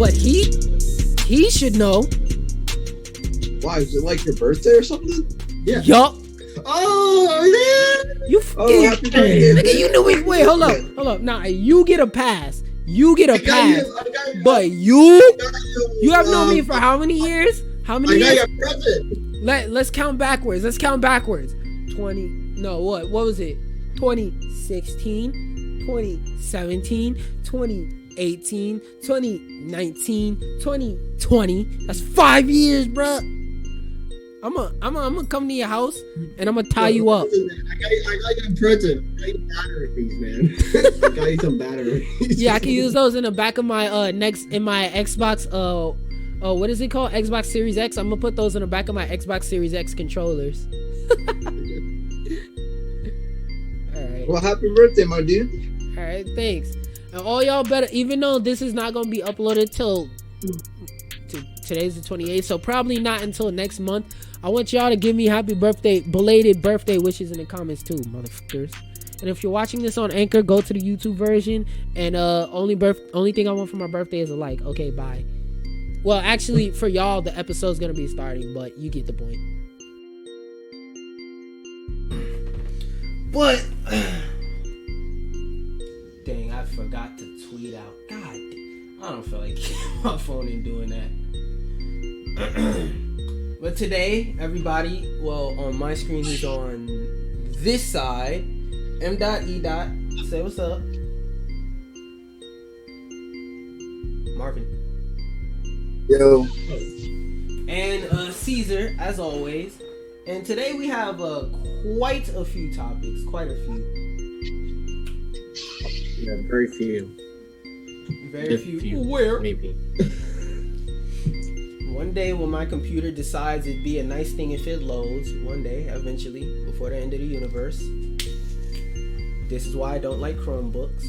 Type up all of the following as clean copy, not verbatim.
but he should know. Why, is it like your birthday or something? Yeah. Yup. Oh, yeah. You happy birthday, nigga, you knew me. Wait, hold up. Nah, you get a pass. You get a pass. But you have known me for how many years? How many years? I got your present. Let's count backwards. 20. No, what was it? 2016, 2017, 2018, 2019, 2020. That's 5 years, bruh. I'm gonna come to your house and I'm gonna tie you up. I got your present. I got batteries, man. I got you some batteries. Yeah, I can use those in the back of my my Xbox what is it called? Xbox Series X. I'm gonna put those in the back of my Xbox Series X controllers. Alright. Well, happy birthday, my dude. Alright, thanks. And all y'all better, even though this is not gonna be uploaded till today's the 28th, so probably not until next month. I want y'all to give me happy birthday, belated birthday wishes in the comments too, motherfuckers. And if you're watching this on Anchor, go to the YouTube version. And only thing I want for my birthday is a like. Okay, bye. Well, actually, for y'all, the episode's gonna be starting, but you get the point. But dang, I forgot to tweet out. God, I don't feel like my phone and doing that. But today, everybody, well, on my screen, he's on this side. M.E. Say what's up. Marvin. Yo. And Caesar, as always. And today we have quite a few topics. Quite a few. Yeah, very few. Very few. Where? Maybe. One day when my computer decides it'd be a nice thing if it loads, one day, eventually, before the end of the universe. This is why I don't like Chromebooks.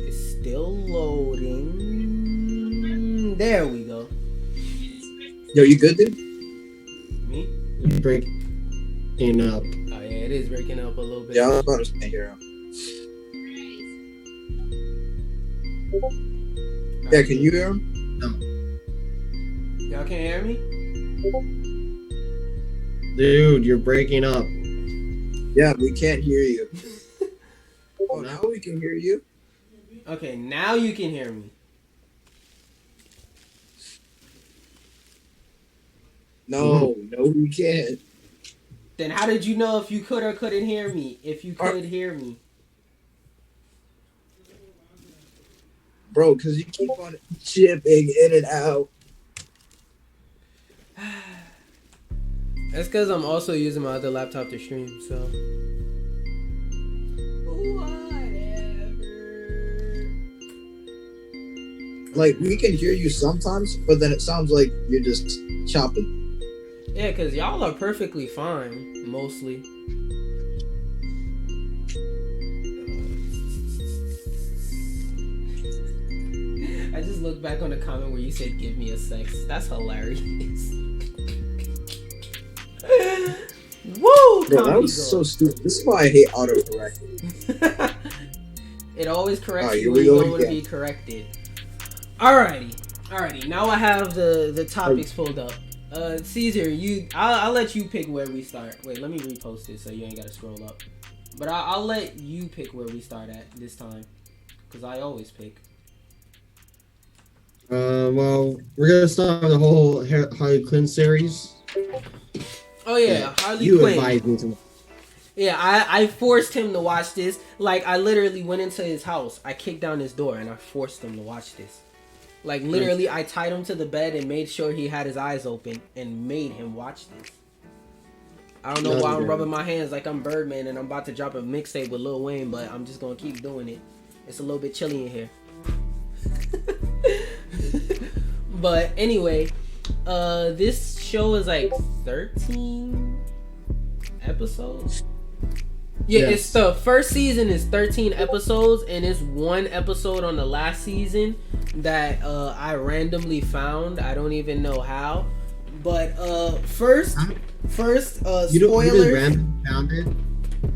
It's still loading. There we go. Yo, you good, dude? Me? Breaking up. Oh yeah, it is breaking up a little bit. Yeah, I was about to say here. Yeah, can you hear him? No. Y'all can't hear me? Dude, you're breaking up. Yeah, we can't hear you. Oh, now we can hear you? Okay, now you can hear me. No, we can't. Then how did you know if you could or couldn't hear me? If you could hear me. Bro, because you keep on chipping in and out. That's because I'm also using my other laptop to stream, so. Whatever. Like, we can hear you sometimes, but then it sounds like you're just chopping. Yeah, because y'all are perfectly fine, mostly. I just looked back on the comment where you said, give me a sex. That's hilarious. Woo! Bro, that was so stupid. This is why I hate autocorrect. It always corrects Right, you when you don't want to be corrected. Alrighty. Now I have the topics pulled up. Caesar, I'll let you pick where we start. Wait, let me repost it so you ain't gotta scroll up. But I'll let you pick where we start at this time, cause I always pick. Well, we're gonna start the whole Harley Quinn series. Oh yeah, Harley you Quinn. Advised me to. Yeah, I forced him to watch this. Like, I literally went into his house. I kicked down his door and I forced him to watch this. Like, literally, I tied him to the bed and made sure he had his eyes open and made him watch this. I don't know why I'm rubbing my hands like I'm Birdman and I'm about to drop a mixtape with Lil Wayne, but I'm just gonna keep doing it. It's a little bit chilly in here. But anyway, this show is like 13 episodes. Yeah, yes. It's the first season is 13 episodes, and it's one episode on the last season that I randomly found. I don't even know how. But first, spoilers. You randomly found it?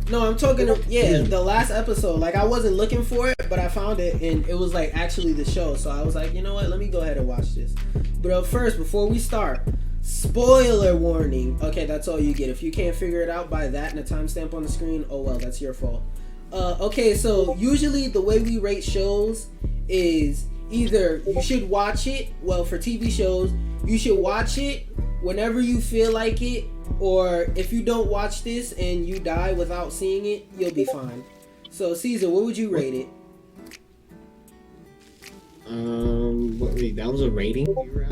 No, I'm talking. The last episode. Like I wasn't looking for it, but I found it, and it was like actually the show. So I was like, you know what? Let me go ahead and watch this. But first, before we start, spoiler warning. Okay, that's all you get. If you can't figure it out by that and a timestamp on the screen, oh well, that's your fault. Okay, so usually the way we rate shows is either you should watch it. Well, for TV shows, you should watch it whenever you feel like it. Or if you don't watch this and you die without seeing it, you'll be fine. So Caesar, what would you rate it? That was a rating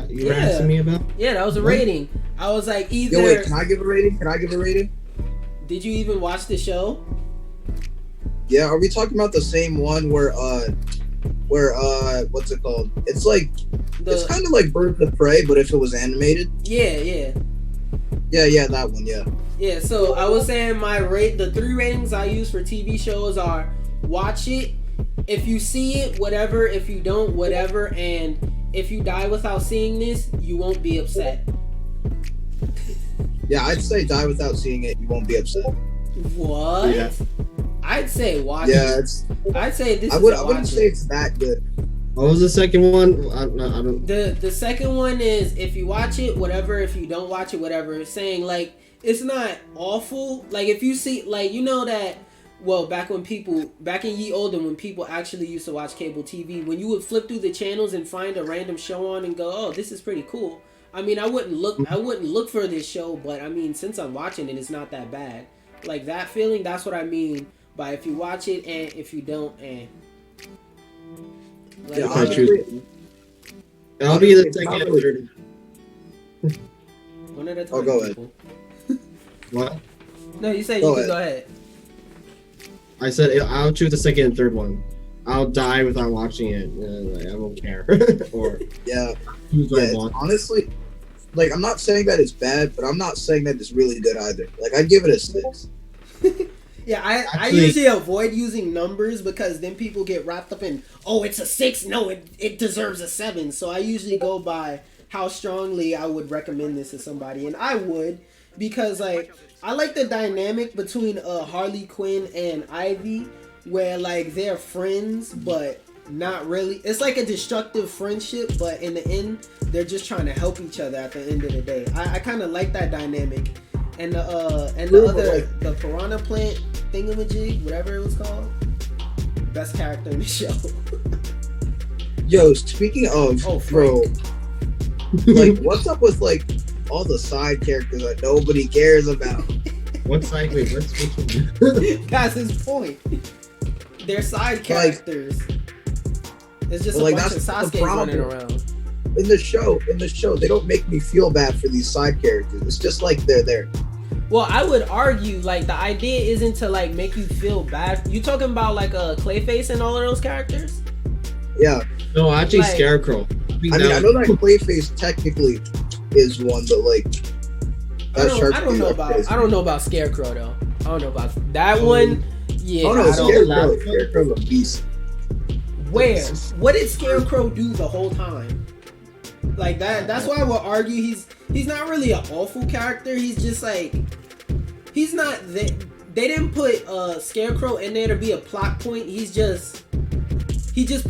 you were asking me about? Yeah, that was a rating. I was like either. Yo, wait, can I give a rating? Did you even watch the show? Yeah, are we talking about the same one where what's it called? It's like it's kind of like Birds of Prey, but if it was animated. Yeah, that one, yeah. Yeah, so I was saying the 3 ratings I use for TV shows are watch it, if you see it, whatever, if you don't, whatever, and if you die without seeing this, you won't be upset. Yeah, I'd say die without seeing it, you won't be upset. What? Yeah. I'd say watch it. Yeah, I'd say this I wouldn't say it's that good. What was the second one? I don't. The second one is if you watch it, whatever. If you don't watch it, whatever. It's saying like it's not awful. Like if you see, like you know that. Well, back in ye olden, when people actually used to watch cable TV, when you would flip through the channels and find a random show on and go, oh, this is pretty cool. I mean, I wouldn't look for this show, but I mean, since I'm watching it, it's not that bad. Like that feeling, that's what I mean by if you watch it and if you don't and. Like, I'll be the second and third. One at a time. Oh, go ahead. What? No, you said you can go ahead. I said I'll choose the second and third one. I'll die without watching it. Like, I won't care. Or honestly, like I'm not saying that it's bad, but I'm not saying that it's really good either. Like I'd give it a 6. Yeah, I usually avoid using numbers because then people get wrapped up in, oh, it's a 6. No, it deserves a 7. So I usually go by how strongly I would recommend this to somebody. And I would because, like, I like the dynamic between Harley Quinn and Ivy where, like, they're friends, but not really. It's like a destructive friendship, but in the end, they're just trying to help each other at the end of the day. I kind of like that dynamic. And the piranha plant thingamajig, whatever it was called, best character in the show. Yo, speaking of, bro, like, what's up with like all the side characters that nobody cares about? What side? Wait, which one? That's his point. They're side characters. It's just a bunch of Sasuke running around. In the show, they don't make me feel bad for these side characters. It's just like they're there. Well, I would argue like the idea isn't to like make you feel bad. You talking about like Clayface and all of those characters? Yeah. No, actually, like, Scarecrow. I know that Clayface technically is one, but like I don't know about Scarecrow though. I don't know about that one. Yeah. Oh no, Scarecrow's a beast. Where? What did Scarecrow do the whole time? Like that's why I would argue he's not really an awful character. He's just like he's not they didn't put Scarecrow in there to be a plot point. He just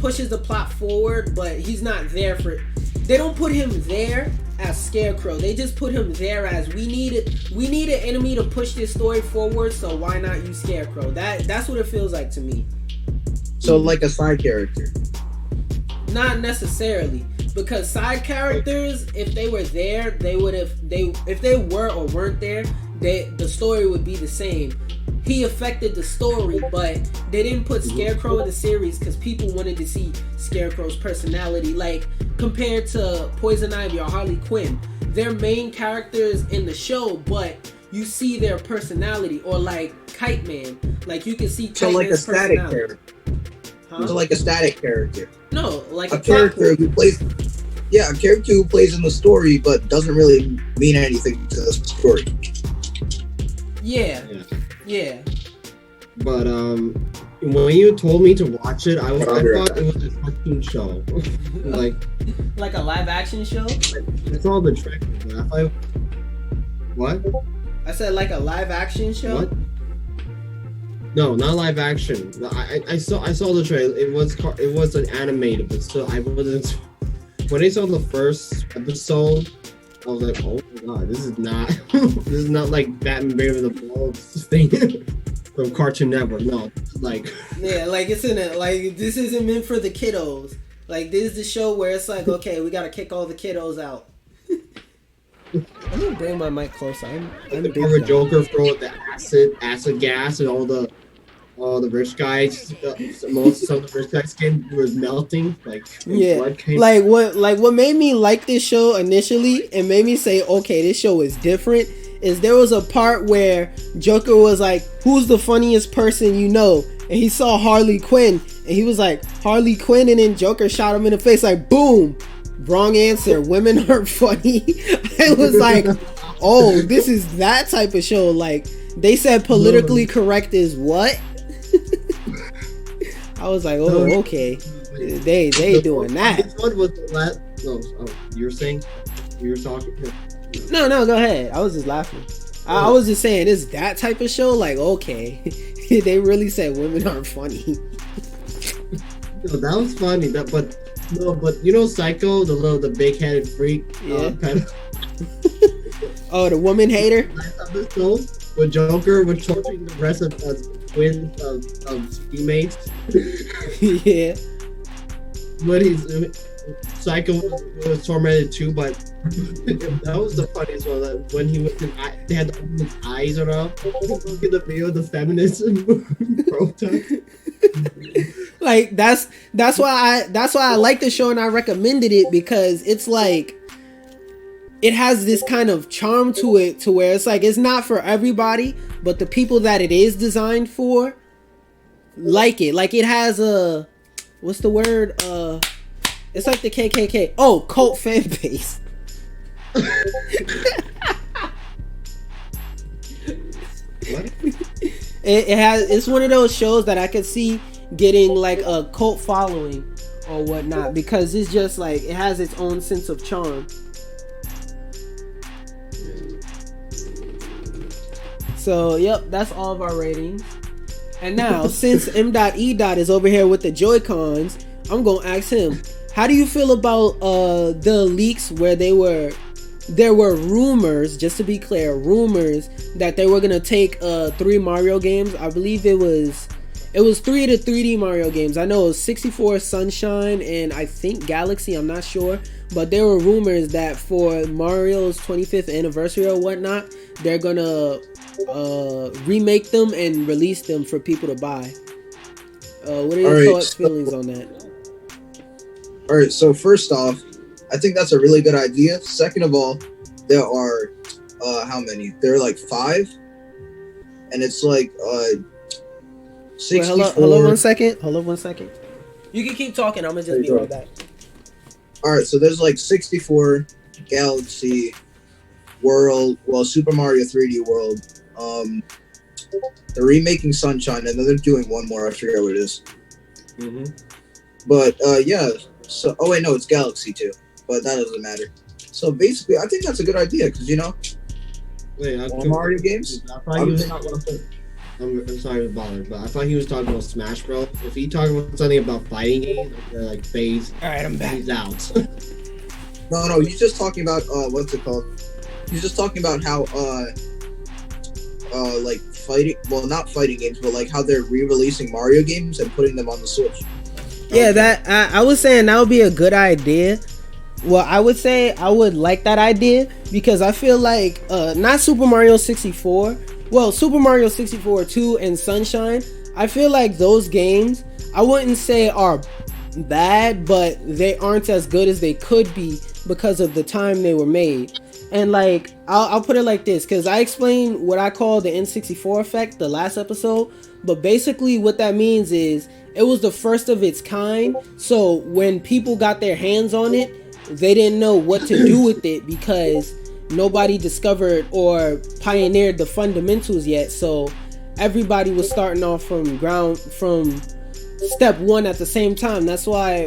pushes the plot forward, but he's not there for. They don't put him there as Scarecrow. They just put him there as we need an enemy to push this story forward. So why not use Scarecrow? That's what it feels like to me. So like a side character. Not necessarily. Because side characters, if they were there, if they were or weren't there, the story would be the same. He affected the story, but they didn't put Scarecrow in the series because people wanted to see Scarecrow's personality. Like, compared to Poison Ivy or Harley Quinn, they're main characters in the show, but you see their personality. Or like Kite Man, like you can see Kite Man's personality. So like a static character. Huh? So like a static character. No, like a character who plays. Yeah, a character who plays in the story but doesn't really mean anything to the story. Yeah. But when you told me to watch it, I thought it was a cartoon show, like a live action show. It's all the trailers. What? I said like a live action show. What? No, not live action. I saw the trailer. It was an animated, but still I wasn't. When I saw the first episode, I was like, oh my god, this is not this is not like Batman Brave of the Bold thing from Cartoon Network. No, like Yeah, like it's in it. Like this isn't meant for the kiddos. Like this is the show where it's like, okay, we gotta kick all the kiddos out. I'm gonna bring my mic closer. I'm big or a guy. Joker throw the acid gas and all the rich guys, most of the rich guys' skin was melting. Like Yeah, blood came. like what made me like this show initially and made me say, okay, this show is different, is there was a part where Joker was like, who's the funniest person you know? And he saw Harley Quinn and he was like, Harley Quinn, and then Joker shot him in the face like, boom, wrong answer, women aren't funny. I was like, oh, this is that type of show. Like they said politically correct is what? I was like, oh, okay. They doing that. This one was the last. No, you were talking. No, go ahead. I was just laughing. I was just saying, it's that type of show. Like, okay, they really said women aren't funny. No, that was funny. But you know, Psycho, the big-headed freak. Yeah. Oh, the woman hater. Last episode, with Joker was torturing the rest of twins of teammates. Yeah. But Psycho was tormented too, but that was the funniest one. Like, when he was they had to open his eyes or up. Look at the video of the feminists protest. Like that's why I like the show and I recommended it, because it's like it has this kind of charm to it, to where it's like it's not for everybody, but the people that it is designed for like it. Like it has a, what's the word? It's like the KKK. Oh, cult fan base. It's one of those shows that I could see getting like a cult following or whatnot, because it's just like it has its own sense of charm. So yep, that's all of our ratings. And now, since M.E. is over here with the Joy-Cons, I'm gonna ask him, how do you feel about the leaks where there were rumors, just to be clear, rumors that they were gonna take 3 Mario games. I believe it was 3 of the 3D Mario games. I know it was 64, Sunshine, and I think Galaxy, I'm not sure. But there were rumors that for Mario's 25th anniversary or whatnot, they're gonna remake them and release them for people to buy. What are your thoughts, feelings on that? Alright, so first off, I think that's a really good idea. Second of all, there are how many? There are like 5, and it's like 64. Wait, hold on 1 second. Hold on 1 second. You can keep talking. I'm gonna just be right back. Alright, so there's like 64, Galaxy, World, well, Super Mario 3D World. They're remaking Sunshine, and then they're doing one more. I forget what it is. Mm-hmm. But yeah. So, oh wait, no, it's Galaxy too. But that doesn't matter. So basically, I think that's a good idea, because all Mario games. I'm sorry to bother, but I thought he was talking about Smash Bros. If he talking about something about fighting games, like phase, all right, I'm back. He's out. No, he's just talking about what's it called? He's just talking about how like fighting, well, not fighting games, but like how they're re-releasing Mario games and putting them on the Switch. Yeah, that I was saying that would be a good idea. Well, I would say I would like that idea, because I feel like not Super Mario 64. Well, Super Mario 64 2 and Sunshine, I feel like those games, I wouldn't say are bad, but they aren't as good as they could be because of the time they were made. And like, I'll put it like this, because I explained what I call the N64 effect the last episode, but basically what that means is it was the first of its kind. So when people got their hands on it, they didn't know what to do with it, because nobody discovered or pioneered the fundamentals yet. So everybody was starting off from step 1 at the same time. That's why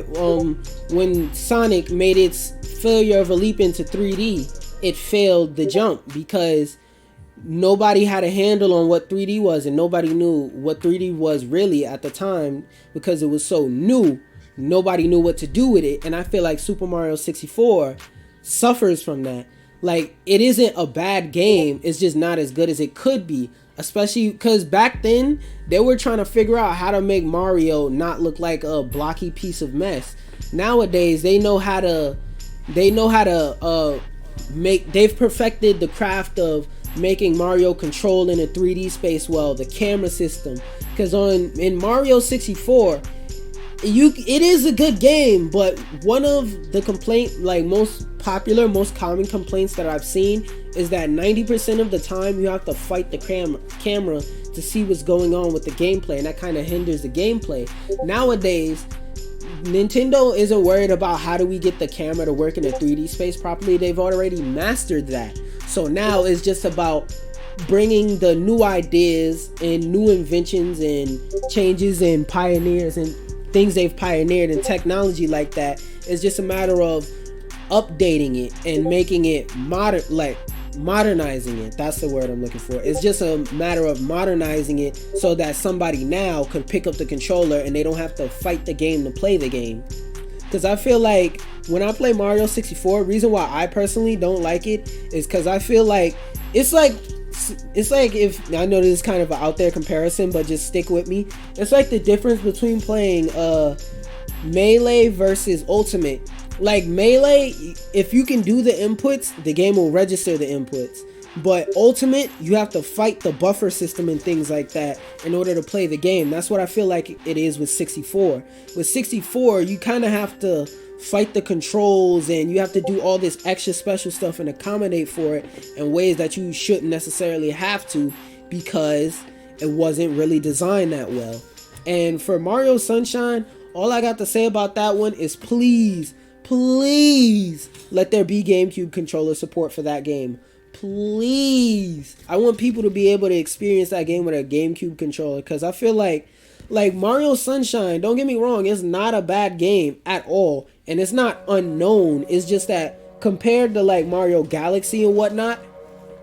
when Sonic made its failure of a leap into 3D, it failed the jump, because nobody had a handle on what 3D was, and nobody knew what 3D was really at the time because it was so new. Nobody knew what to do with it, and I feel like Super Mario 64 suffers from that. Like, it isn't a bad game, it's just not as good as it could be, especially because back then they were trying to figure out how to make Mario not look like a blocky piece of mess. Nowadays they've perfected the craft of making Mario control in a 3D space well, the camera system, because in Mario 64 it is a good game, but one of the most common complaints that I've seen is that 90% of the time you have to fight the camera to see what's going on with the gameplay, and that kind of hinders the gameplay. Nowadays Nintendo isn't worried about how do we get the camera to work in a 3D space properly. They've already mastered that. So now it's just about bringing the new ideas and new inventions and changes and pioneers and things they've pioneered in technology like that. It's just a matter of updating it and making it modern, like modernizing it. That's the word I'm looking for. It's just a matter of modernizing it so that somebody now could pick up the controller and they don't have to fight the game to play the game. Because I feel like when I play Mario 64, reason why I personally don't like it is because I feel like it's like if, I know this is kind of an out there comparison, but just stick with me. It's like the difference between playing Melee versus Ultimate. Like Melee, if you can do the inputs, the game will register the inputs. But Ultimate, you have to fight the buffer system and things like that in order to play the game. That's what I feel like it is with 64. With 64, you kind of have to fight the controls and you have to do all this extra special stuff and accommodate for it in ways that you shouldn't necessarily have to, because it wasn't really designed that well. And for Mario Sunshine, all I got to say about that one is please let there be GameCube controller support for that game. Please. I want people to be able to experience that game with a GameCube controller, because I feel like Mario Sunshine, don't get me wrong, it's not a bad game at all, and it's not unknown. It's just that compared to like Mario Galaxy and whatnot,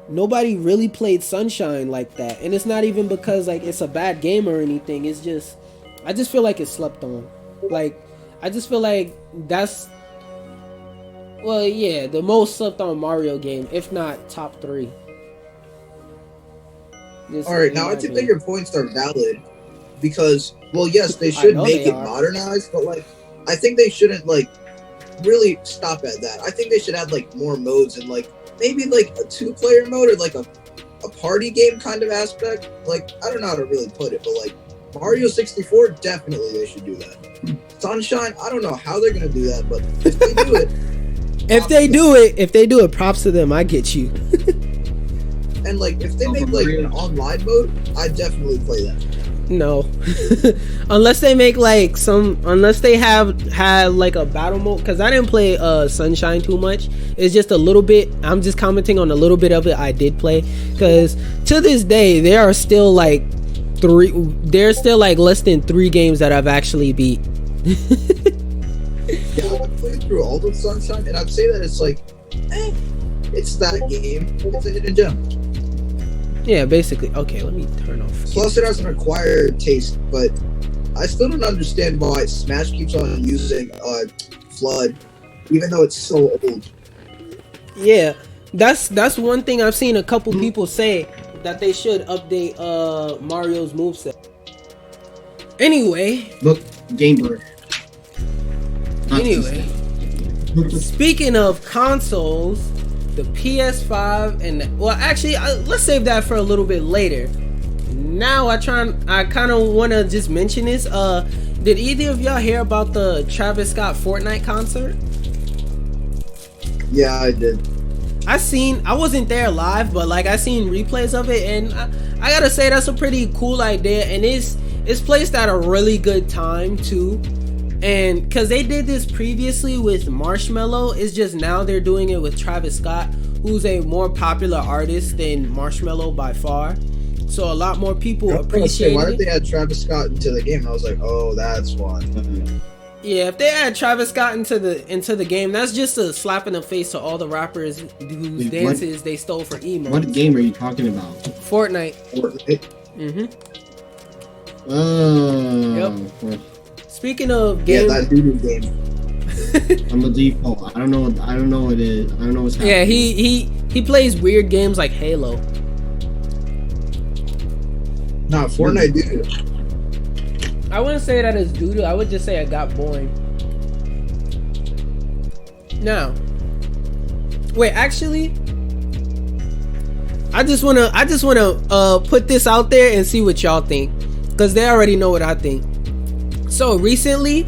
nobody really played Sunshine like that. And it's not even because like it's a bad game or anything. It's just, I just feel like it's slept on. Like, I just feel like that's, well, yeah, the most slept on Mario game, if not top 3. Alright, now I think that your points are valid. Because, well, yes, they should make it modernized, but like, I think they shouldn't like really stop at that. I think they should add like more modes and like maybe like a 2-player mode or like a party game kind of aspect. Like, I don't know how to really put it, but like Mario 64, definitely they should do that. Sunshine, I don't know how they're gonna do that, but if they do it, if they do it, props to them. I get you. And like, if they make like an online mode, I definitely play that. No. Unless they make like unless they have like a battle mode, because I didn't play Sunshine too much. It's just a little bit. I'm just commenting on a little bit of it I did play, because to this day there's still like less than 3 games that I've actually beat. Yeah, I've played through all of Sunshine, and I'd say that it's like, it's that game. It's a hidden gem. Yeah, basically. Okay, let me turn off. Plus, it has an acquired taste, but I still don't understand why Smash keeps on using Flood, even though it's so old. Yeah, that's one thing I've seen a couple people say, that they should update Mario's moveset. Anyway. Look, Game Boy. Anyway, speaking of consoles, the PS5 and well, actually, let's save that for a little bit later. Now I kind of want to just mention this. Did either of y'all hear about the Travis Scott Fortnite concert? Yeah, I did. I wasn't there live, but like I seen replays of it, and I gotta say that's a pretty cool idea, and it's placed at a really good time too. And because they did this previously with Marshmello, it's just now they're doing it with Travis Scott, who's a more popular artist than Marshmello by far. So a lot more people appreciate it. Why did they add Travis Scott into the game? I was like, oh, that's why. Yeah, if they add Travis Scott into the game, that's just a slap in the face to all the rappers whose dances they stole for emo. What game are you talking about? Fortnite. Fortnite. Yep. Speaking of games, yeah, that DuB game. I'm a default. I don't know what it is. I don't know what's happening. Yeah, he plays weird games like Halo. Nah, Fortnite dude. I wouldn't say that as doo-doo. I would just say it got boring. Now, wait, actually, I just wanna put this out there and see what y'all think, because they already know what I think. So recently,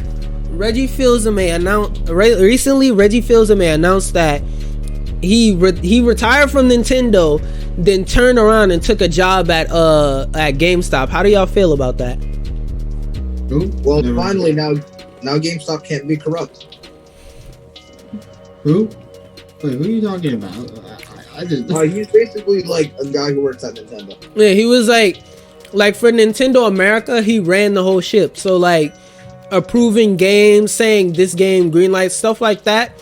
Reggie Fils-Aime announced that he retired from Nintendo, then turned around and took a job at GameStop. How do y'all feel about that? Well, finally, now GameStop can't be corrupt. Who? Wait, who are you talking about? I just. He's basically like a guy who works at Nintendo. Yeah, he was like for Nintendo America, he ran the whole ship. So like approving games, saying this game green light, stuff like that.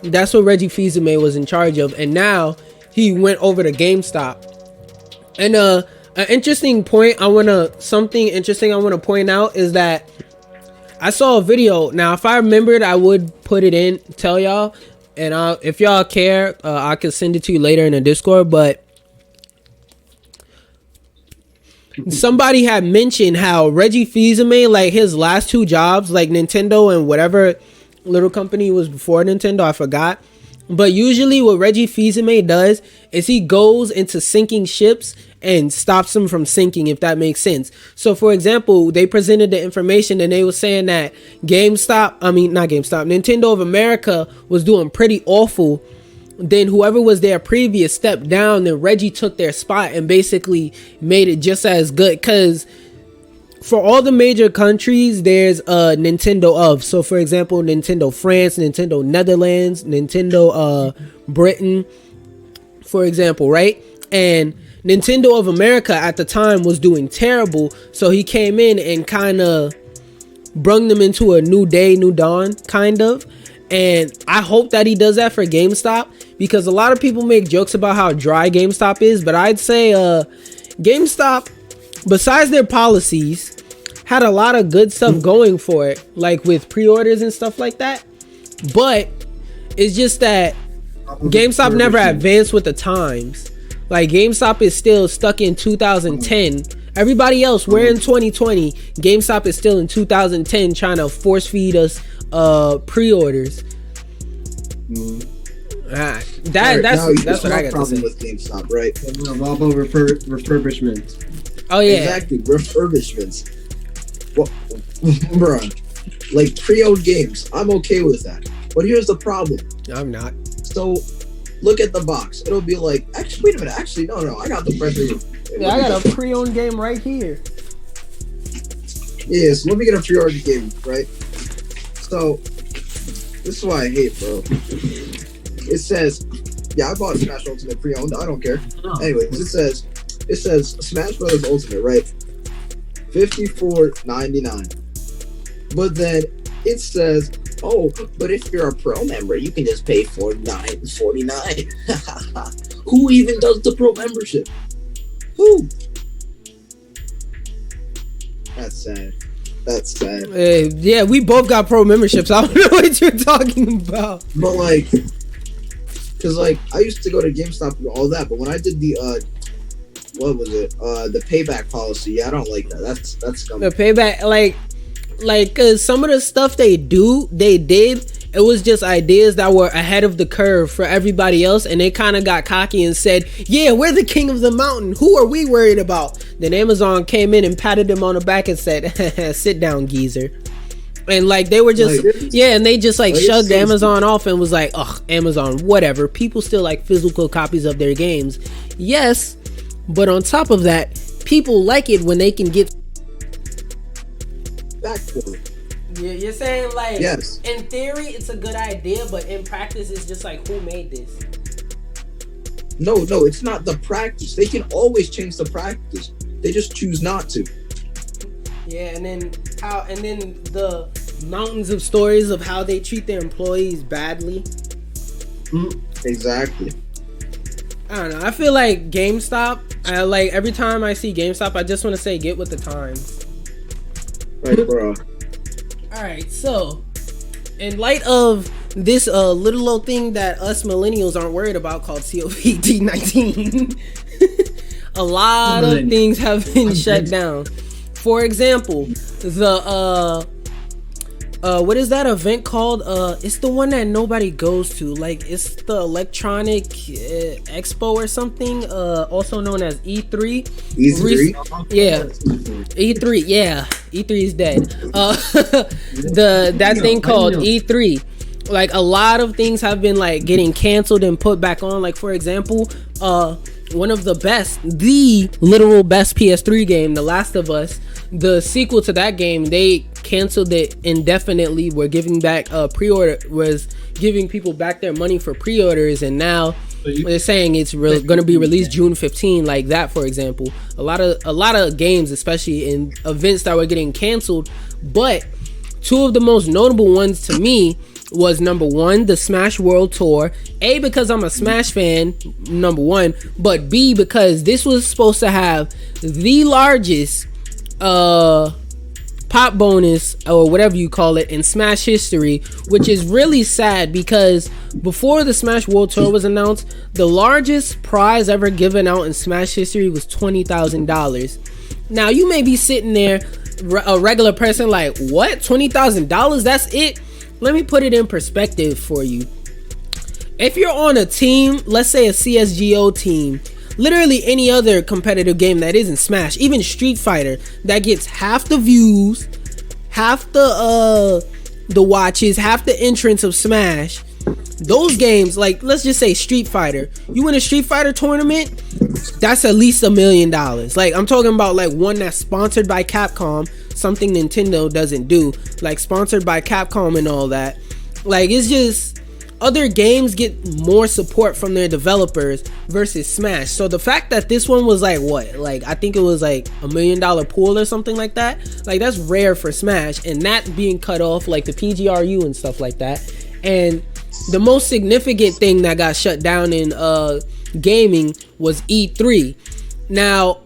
That's what Reggie Fils-Aime was in charge of, and now he went over to GameStop. And an interesting point I want to point out is that I saw a video. Now, if I remembered, I would put it in, tell y'all, and if y'all care, I could send it to you later in the Discord. But somebody had mentioned how Reggie Fils-Aime, like his last two jobs, like Nintendo and whatever little company was before Nintendo, I forgot. But usually what Reggie Fils-Aime does is he goes into sinking ships and stops them from sinking, if that makes sense. So for example, they presented the information and they were saying that Nintendo of America was doing pretty awful. Then whoever was their previous stepped down, then Reggie took their spot and basically made it just as good. Because for all the major countries, there's a Nintendo of. So for example, Nintendo France, Nintendo Netherlands, Nintendo Britain, for example, right? And Nintendo of America at the time was doing terrible, so he came in and kind of brung them into a new day, new dawn, kind of. And I hope that he does that for GameStop, because a lot of people make jokes about how dry GameStop is, but I'd say GameStop, besides their policies, had a lot of good stuff going for it, like with pre-orders and stuff like that. But it's just that GameStop never advanced with the times. Like GameStop is still stuck in 2010. Everybody else, we're in 2020. GameStop is still in 2010 trying to force feed us pre-orders. That's what I got to say. With GameStop, right? About refurbishment. Oh yeah, exactly, refurbishments. Well, bruh, like pre-owned games, I'm okay with that. But here's the problem. I'm not. So, look at the box. It'll be like, actually, wait a minute. Actually, no. I got the pre-owned. Yeah, I got a pre-owned game right here. Yeah, so let me get a pre-ordered game, right? So, this is why I hate, bro. It says, yeah, I bought Smash Ultimate pre-owned. I don't care. Anyways, it says Smash Brothers Ultimate, right? $54.99. But then it says, oh, but if you're a pro member, you can just pay $49.49. Who even does the pro membership? Who? That's sad. Yeah, we both got pro memberships. I don't know what you're talking about. But like, cause like I used to go to GameStop and all that, but when I did the what was it? The payback policy. Yeah, I don't like that. That's scummy. The payback, like, cause some of the stuff they did. It was just ideas that were ahead of the curve for everybody else, and they kind of got cocky and said, yeah, we're the king of the mountain. Who are we worried about? Then Amazon came in and patted them on the back and said, sit down, geezer. And like they were just, and they just like shrugged Amazon off and was like, ugh, Amazon, whatever. People still like physical copies of their games. Yes, but on top of that, people like it when they can get back for it. Yeah, you're saying like, yes. In theory, it's a good idea, but in practice, it's just like, who made this? No, it's not the practice. They can always change the practice. They just choose not to. Yeah, and then the mountains of stories of how they treat their employees badly. Exactly. I don't know. I feel like GameStop. Like every time I see GameStop, I just want to say, get with the times. Right, bro. All right, so in light of this little old thing that us millennials aren't worried about called COVID-19, a lot of things have been shut down. For example, the what is that event called? It's the one that nobody goes to. Like, it's the Electronic Expo or something, also known as E3. E3? Yeah. E3, yeah. E3 is dead. That thing called E3. Like, a lot of things have been, like, getting canceled and put back on. Like, for example, one of the literal best PS3 game, The Last of Us, the sequel to that game, they canceled it indefinitely. We're giving back was giving people back their money for pre-orders, and now they're saying it's going to be released June 15, like that. For example, a lot of games, especially in events that were getting canceled, but two of the most notable ones to me was, number one, the Smash World Tour. A, because I'm a Smash fan, number one, but B, because this was supposed to have the largest pop bonus, or whatever you call it, in Smash history, which is really sad because before the Smash World Tour was announced, the largest prize ever given out in Smash history was $20,000. Now, you may be sitting there, a regular person, like, what? $20,000? That's it? Let me put it in perspective for you. If you're on a team, let's say a CSGO team, literally any other competitive game that isn't Smash, even Street Fighter, that gets half the views, half the watches, half the entrance of Smash, those games, like, let's just say Street Fighter, you win a Street Fighter tournament, that's at least $1 million. Like, I'm talking about, like, one that's sponsored by Capcom, something Nintendo doesn't do, like sponsored by Capcom and all that. Like, it's just, other games get more support from their developers versus Smash. So the fact that this one was like, what, like, I think it was like $1 million pool or something like that, like, that's rare for Smash, and that being cut off, like the PGRU and stuff like that. And the most significant thing that got shut down in gaming was E3. Now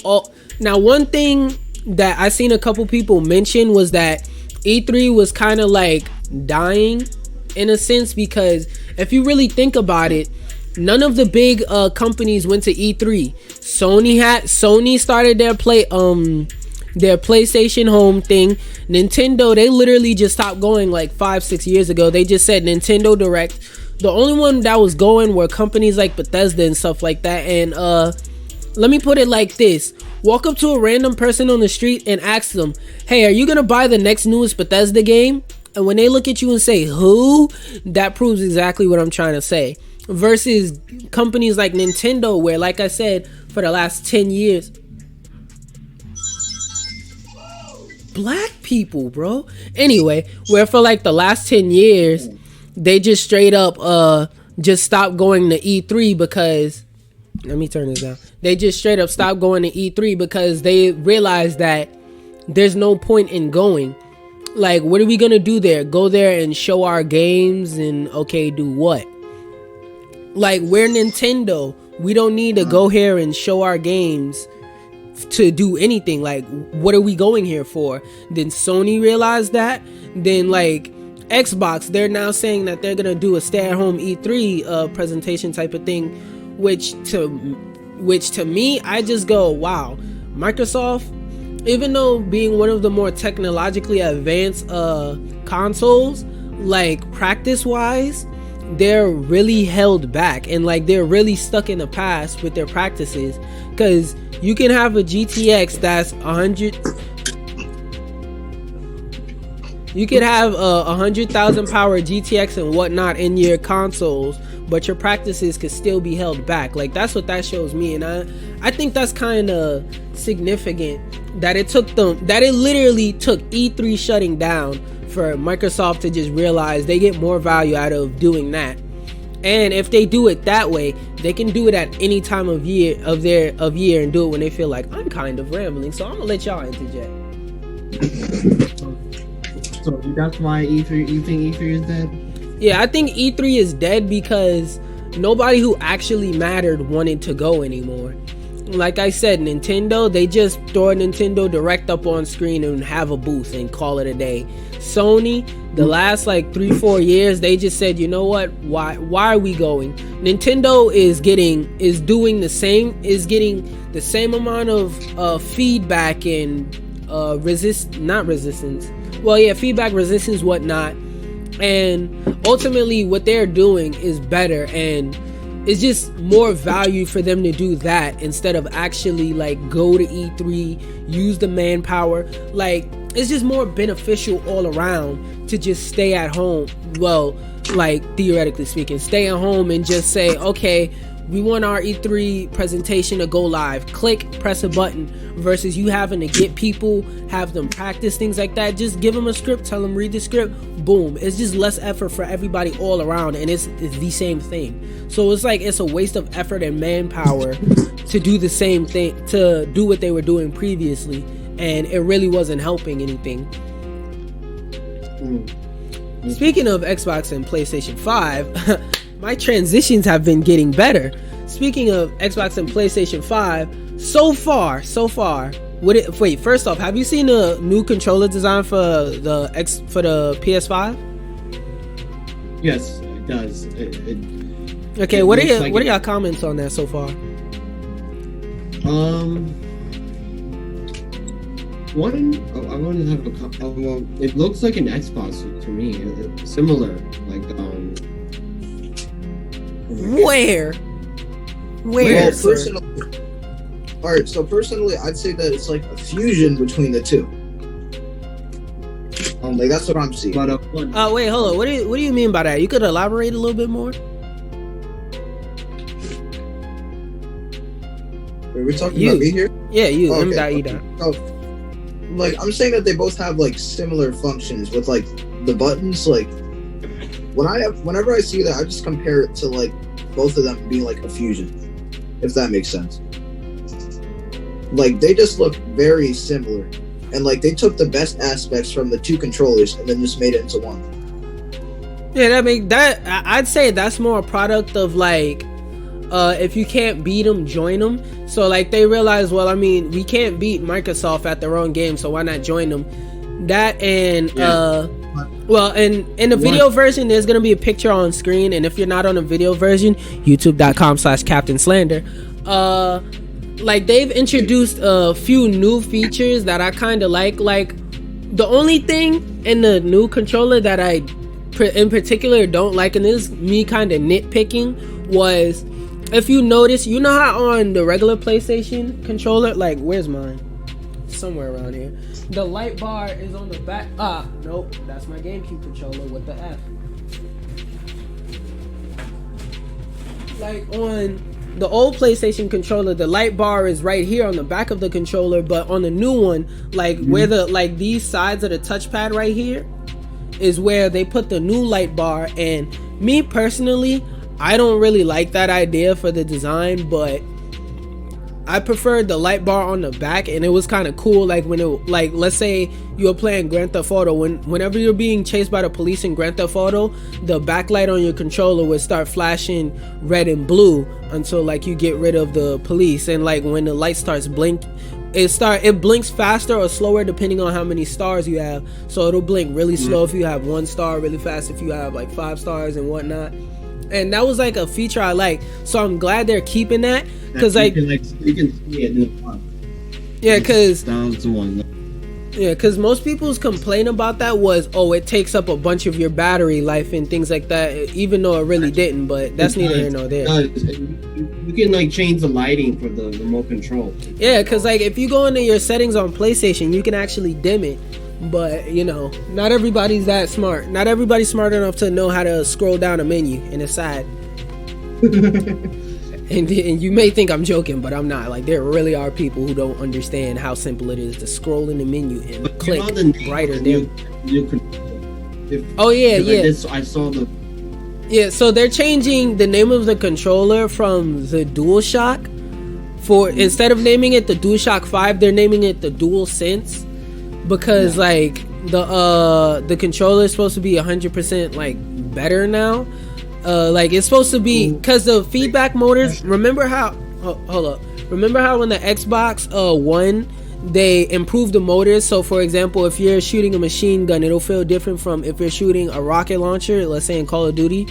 one thing that I seen a couple people mention was that E3 was kind of like dying in a sense, because if you really think about it, none of the big companies went to E3. Sony started their PlayStation Home thing. Nintendo, they literally just stopped going like 5-6 years ago. They just said Nintendo Direct. The only one that was going were companies like Bethesda and stuff like that. And let me put it like this. Walk up to a random person on the street and ask them, hey, are you gonna buy the next newest Bethesda game? And when they look at you and say, who? That proves exactly what I'm trying to say. Versus companies like Nintendo, where, like I said, for the last 10 years, black people, bro. Anyway, where for like the last 10 years, they just straight up just stopped going to E3 because, let me turn this down. They just straight up stopped going to E3 because they realized that there's no point in going. Like, what are we gonna do there? Go there and show our games and, okay, do what? Like, we're Nintendo. We don't need to go here and show our games to do anything. Like, what are we going here for? Then Sony realized that. Then, like, Xbox, they're now saying that they're gonna do a stay-at-home E3 presentation type of thing, which to me, I just go, wow. Microsoft, even though being one of the more technologically advanced consoles, like, practice-wise, they're really held back, and like, they're really stuck in the past with their practices, because you can have a GTX that's 100. You could have a 100,000 power GTX and whatnot in your consoles, but your practices could still be held back. Like, that's what that shows me, and I think that's kind of significant that it literally took E3 shutting down for Microsoft to just realize they get more value out of doing that. And if they do it that way, they can do it at any time of year and do it when they feel like, I'm kind of rambling, so I'm gonna let y'all interject. So that's why E3. You think E3 is dead? Yeah, I think E3 is dead because nobody who actually mattered wanted to go anymore. Like I said, Nintendo, they just throw a Nintendo Direct up on screen and have a booth and call it a day. Sony, the last like 3-4 years, they just said, you know what? Why are we going? Nintendo is getting the same amount of feedback and feedback, resistance, whatnot. And ultimately what they're doing is better, and it's just more value for them to do that instead of actually like go to E3, use the manpower. Like, it's just more beneficial all around to just stay at home. Well, like theoretically speaking, stay at home and just say, okay, we want our E3 presentation to go live. Click, press a button, versus you having to get people, have them practice things like that. Just give them a script, tell them read the script, boom. It's just less effort for everybody all around, and it's the same thing. So it's like it's a waste of effort and manpower to do the same thing, to do what they were doing previously, and it really wasn't helping anything. Speaking of Xbox and PlayStation 5, my transitions have been getting better. Speaking of Xbox and PlayStation 5, so far, wait, first off, have you seen the new controller design for the PS5? Yes, it does. Okay, what are y'all comments on that so far? I want to have a well, it looks like an Xbox to me. It's similar, like Where? Well, personally, I'd say that it's like a fusion between the two. Like, that's what I'm seeing. But wait, hold on. What do you mean by that? You could elaborate a little bit more. Are we talking about me here? Yeah, you. Okay. Let me down. Oh, like, I'm saying that they both have like similar functions with like the buttons. Like, whenever I see that, I just compare it to like both of them being like a fusion, if that makes sense. Like, they just look very similar, and like they took the best aspects from the two controllers and then just made it into one. Yeah, I'd say that's more a product of like, if you can't beat them, join them. So like they realize, well, I mean, we can't beat Microsoft at their own game, so why not join them? That and well, and in the video version, there's gonna be a picture on screen, and if you're not on the video version, youtube.com/Captain Slander. Like, they've introduced a few new features that I kind of like. Like, the only thing in the new controller that I in particular don't like, and this is me kind of nitpicking, was, if you notice, you know how on the regular PlayStation controller, like, where's mine? Somewhere around here. The light bar is on the back. Nope, that's my GameCube controller with the F. Like, on the old PlayStation controller, the light bar is right here on the back of the controller, but on the new one, like where the these sides of the touchpad right here is where they put the new light bar. And me personally, I don't really like that idea for the design, but I preferred the light bar on the back, and it was kind of cool. Like, when it, like, let's say you were playing Grand Theft Auto, whenever you're being chased by the police in Grand Theft Auto, the backlight on your controller would start flashing red and blue until like you get rid of the police. And like when the light starts blink, it blinks faster or slower depending on how many stars you have. So it'll blink really slow if you have 1 star, really fast if you have like 5 stars and whatnot. And that was like a feature I like, so I'm glad they're keeping that, because like you can see it in the front. Yeah, because most people's complaint about that was, oh, it takes up a bunch of your battery life and things like that, even though it really didn't. But that's neither here nor there. You can like change the lighting for the remote control. Yeah, because like if you go into your settings on PlayStation, you can actually dim it. But, you know, not everybody's that smart. Not everybody's smart enough to know how to scroll down a menu in the side. and you may think I'm joking, but I'm not. Like, there really are people who don't understand how simple it is to scroll in the menu and click brighter dim. Oh, yeah, yeah. I saw the... Yeah, so they're changing the name of the controller from the DualShock. Instead of naming it the DualShock 5, they're naming it the DualSense. Because like the controller is supposed to be 100% like better now. Like it's supposed to be, because the feedback motors. Remember how? Hold up. Remember how when the Xbox One, they improved the motors? So for example, if you're shooting a machine gun, it'll feel different from if you're shooting a rocket launcher, let's say in Call of Duty.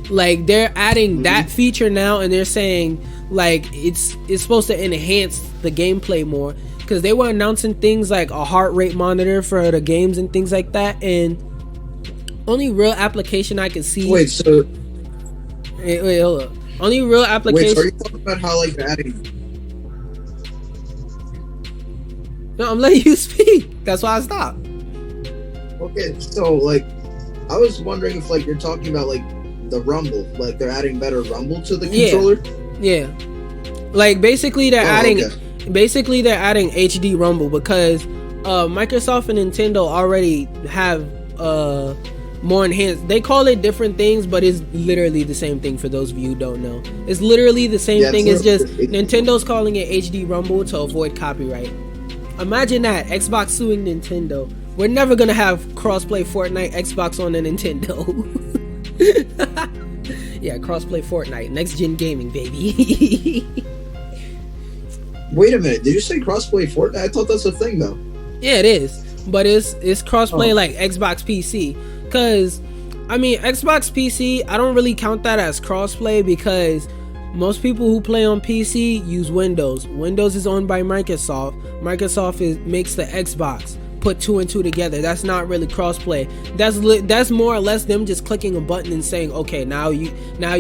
Like they're adding that feature now, and they're saying like it's supposed to enhance the gameplay more, because they were announcing things like a heart rate monitor for the games and things like that. And only real application I can see. Wait, hold up. Only real application. Wait, so are you talking about how like they're adding? No, I'm letting you speak. That's why I stopped. Okay, so like, I was wondering if like you're talking about like the rumble, like they're adding better rumble to the controller. Yeah. Like basically they're adding HD rumble, because Microsoft and Nintendo already have more enhanced. They call it different things, but it's literally the same thing for those of you who don't know. It's literally the same thing. It's just Nintendo's calling it HD rumble to avoid copyright. Imagine that, Xbox suing Nintendo. We're never gonna have crossplay Fortnite Xbox on the Nintendo. Yeah, crossplay Fortnite, next gen gaming, baby. Wait a minute, did you say crossplay Fortnite? I thought that's a thing though. Yeah, it is, but it's crossplay like Xbox PC. Cause I mean, Xbox PC, I don't really count that as crossplay, because most people who play on PC use Windows. Windows is owned by Microsoft. Microsoft makes the Xbox. Put two and two together. That's not really crossplay. That's more or less them just clicking a button and saying, okay, now you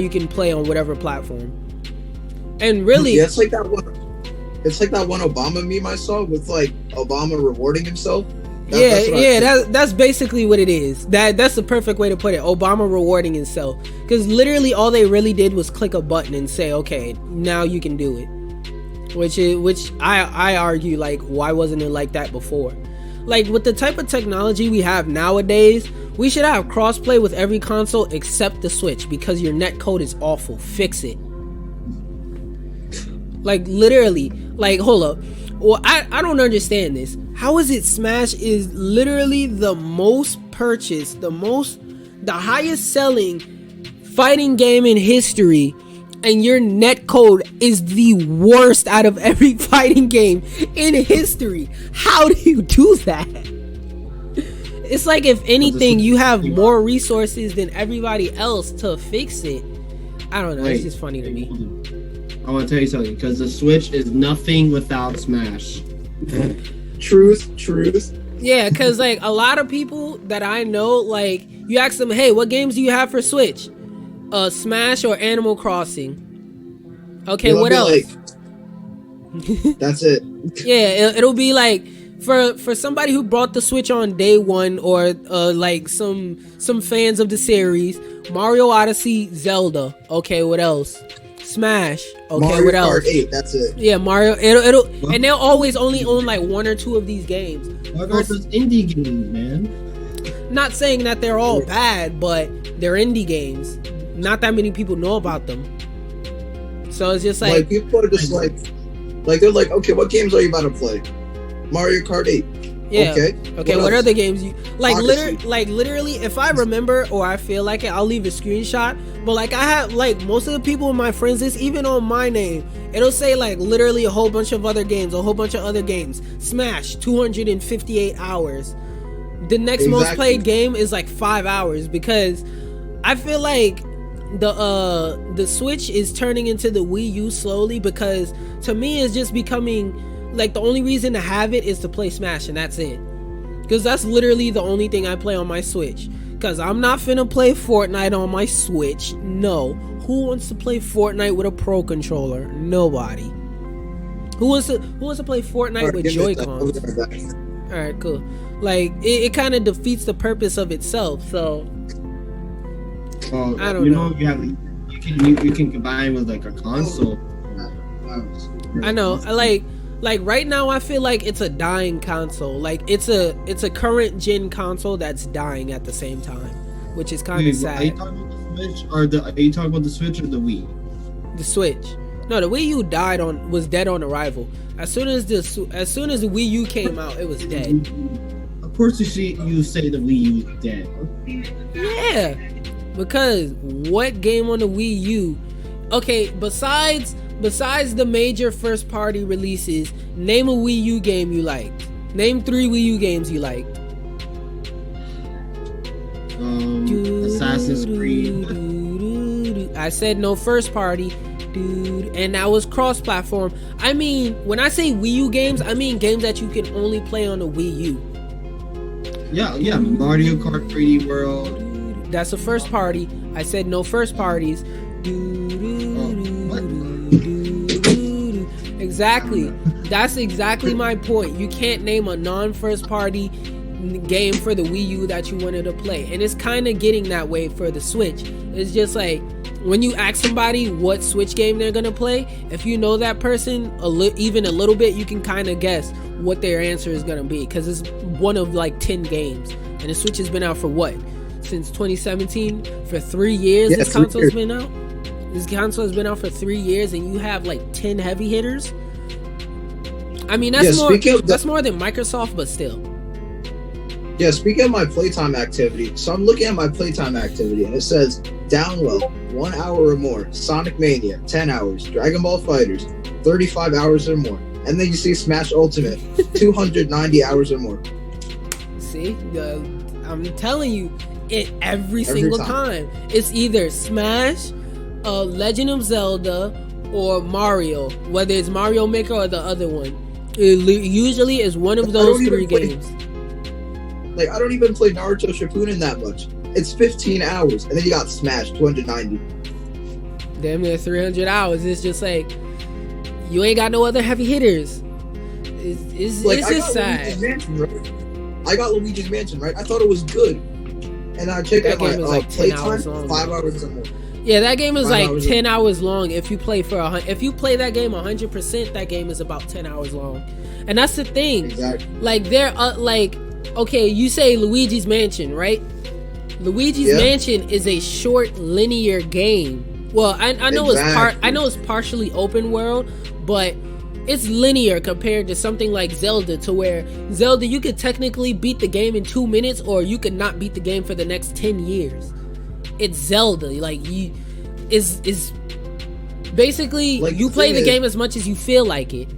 can play on whatever platform. And really, yeah, it's like that one Obama meme I saw with like Obama rewarding himself. That's basically what it is. That's the perfect way to put it. Obama rewarding himself, because literally all they really did was click a button and say, okay, now you can do it. Which I argue, like, why wasn't it like that before? Like, with the type of technology we have nowadays, we should have crossplay with every console except the Switch, because your netcode is awful. Fix it. Like, literally. Like, hold up. Well, I don't understand this. How is it Smash is literally the most purchased, the highest selling fighting game in history, and your netcode is the worst out of every fighting game in history? How do you do that? It's like, if anything, you have more resources than everybody else to fix it. I don't know. It's just funny to me. I want to tell you something, because the Switch is nothing without Smash. Truth. Yeah, because like a lot of people that I know, like, you ask them, hey, what games do you have for Switch? Smash or Animal Crossing. Okay, what else? Like, that's it. Yeah, it'll be like, for somebody who brought the Switch on day one, or like some fans of the series, Mario Odyssey, Zelda. Okay, what else? Smash. Okay, Mario what else? Kart 8, that's it. Yeah, Mario. It'll and they'll always only own like one or two of these games. What about those indie games, man? Not saying that they're all bad, but they're indie games. Not that many people know about them. So it's just like people are just like they're like, okay, what games are you about to play? Mario Kart 8. Yeah. Okay. What other games you like? Literally, if I remember or I feel like it, I'll leave a screenshot. But like, I have like most of the people in my friends list, even on my name, it'll say like literally a whole bunch of other games, Smash, 258 hours. The next most played game is like 5 hours, because I feel like the Switch is turning into the Wii U slowly, because to me it's just becoming like the only reason to have it is to play Smash, and that's it. Because that's literally the only thing I play on my Switch. Because I'm not finna play Fortnite on my Switch. No. Who wants to play Fortnite with a Pro Controller? Nobody. Who wants to play Fortnite with Joy-Cons? Alright, cool. Like, it kind of defeats the purpose of itself, so I don't know. You can combine with like a console. I know. Like right now, I feel like it's a dying console. Like it's a current gen console that's dying at the same time, which is kind of sad. Are you talking about the Switch or the Switch or the Wii? The Switch. No, the Wii U was dead on arrival. As soon as the Wii U came out, it was dead. Of course you say the Wii U is dead. Yeah, because what game on the Wii U? Okay, besides the major first party releases, name a Wii U game you liked. Name 3 Wii U games you liked. Assassin's Creed. I said no first party, dude, and that was cross-platform. I mean, when I say Wii U games, I mean games that you can only play on the Wii U. Yeah, Mario Kart 3D World. That's a first party. I said no first parties. Exactly. That's exactly my point. You can't name a non-first party game for the Wii U that you wanted to play, and it's kind of getting that way for the Switch. It's just like when you ask somebody what Switch game they're gonna play, if you know that person even a little bit, you can kind of guess what their answer is gonna be, because it's one of like 10 games, and the Switch has been out for what, since 2017? For 3 years. This console's been out. This console has been out for 3 years, and you have like 10 heavy hitters. I mean, that's more than Microsoft, but still. Yeah, speaking of my playtime activity, so I'm looking at my playtime activity, and it says download 1 hour or more, Sonic Mania 10 hours, Dragon Ball Fighters 35 hours or more, and then you see Smash Ultimate 290 hours or more. See, I'm telling you, every single time it's either Smash, Legend of Zelda, or Mario, whether it's Mario Maker or the other one. It usually is one of those 3 games. Like, I don't even play Naruto Shippuden that much. It's 15 hours, and then you got Smash 290. Damn near 300 hours. It's just like, you ain't got no other heavy hitters. It's just sad. I got Luigi's Mansion, right? I thought it was good. And I checked out my playtime, 5 hours or more. Yeah, that game is like 10 hours long. If you play that game 100%, that game is about 10 hours long. And that's the thing. Exactly. Like, okay, you say Luigi's Mansion, right? Luigi's Mansion is a short linear game. Well, I know it's partially open world, but it's linear compared to something like Zelda, to where Zelda, you could technically beat the game in 2 minutes, or you could not beat the game for the next 10 years. It's Zelda, like, is basically, like, you play the game as much as you feel like it.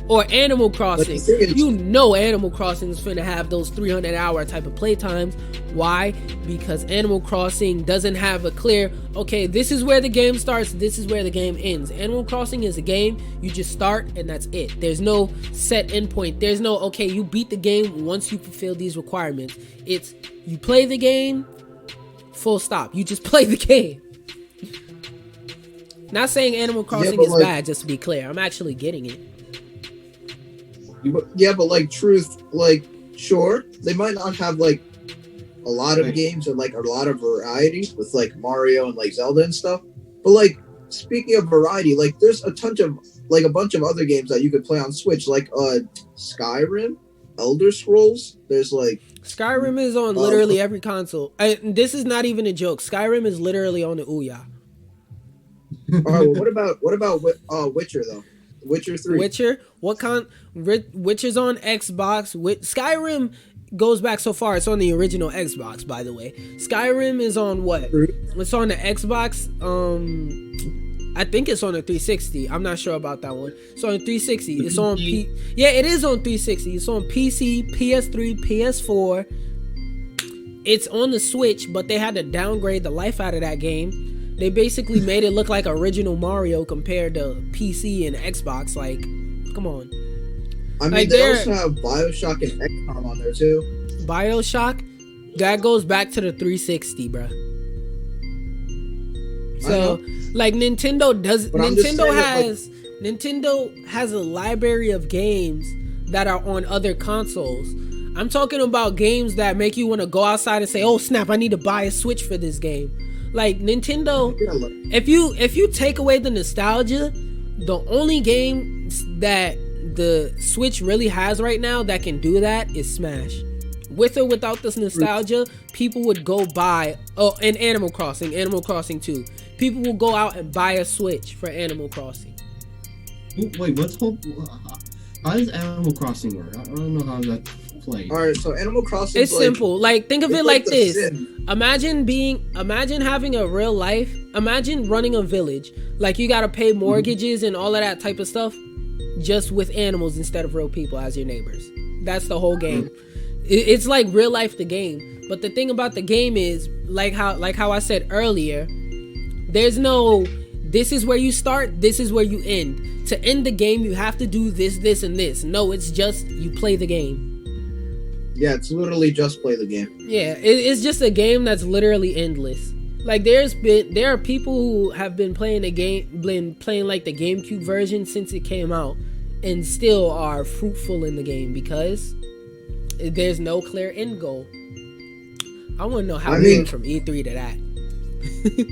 Or Animal Crossing, you know Animal Crossing is finna have those 300-hour type of play times. Why? Because Animal Crossing doesn't have a clear, okay, this is where the game starts, this is where the game ends. Animal Crossing is a game, you just start and that's it. There's no set endpoint. There's no, okay, you beat the game once you fulfill these requirements. It's, you play the game, full stop. You just play the game. Not saying Animal Crossing is bad, just to be clear. I'm actually getting it. Yeah, but like, sure, they might not have like a lot of games or like a lot of variety with like Mario and like Zelda and stuff. But like, speaking of variety, like, there's a bunch of other games that you could play on Switch, like Skyrim, Elder Scrolls. There's like Skyrim is on literally every console. This is not even a joke. Skyrim is literally on the Ouya. All right, what about Witcher though? Witcher 3. Witcher's on Xbox. Skyrim goes back so far. It's on the original Xbox, by the way. Skyrim is on what? It's on the Xbox. I think it's on the 360. I'm not sure about that one. It's on the 360. It's on yeah, it is on 360. It's on PC, PS3, PS4. It's on the Switch, but they had to downgrade the life out of that game. They basically made it look like original Mario compared to PC and Xbox. Like, come on. I mean, like, they also have BioShock and XCOM on there too. BioShock, that goes back to the 360, bruh. So, like, Nintendo has a library of games that are on other consoles. I'm talking about games that make you want to go outside and say, "Oh snap, I need to buy a Switch for this game." Like, Nintendo, if you take away the nostalgia, the only game that the Switch really has right now that can do that is Smash. With or without this nostalgia, people would go buy and Animal Crossing 2. People will go out and buy a Switch for Animal Crossing. Wait, how does Animal Crossing work? I don't know how that played. All right, so Animal Crossing. It's simple. Like, think of it like this. Sim. Imagine having a real life. Imagine running a village. Like, you gotta pay mortgages and all of that type of stuff, just with animals instead of real people as your neighbors. That's the whole game. It's like real life, the game. But the thing about the game is, like how I said earlier, there's no, this is where you start, this is where you end. To end the game, you have to do this, this, and this. No, it's just you play the game. Yeah, it's literally just play the game. Yeah, it's just a game that's literally endless. Like, there are people who have been playing like the GameCube version since it came out, and still are fruitful in the game because there's no clear end goal. I want to know how we went from E3 to that.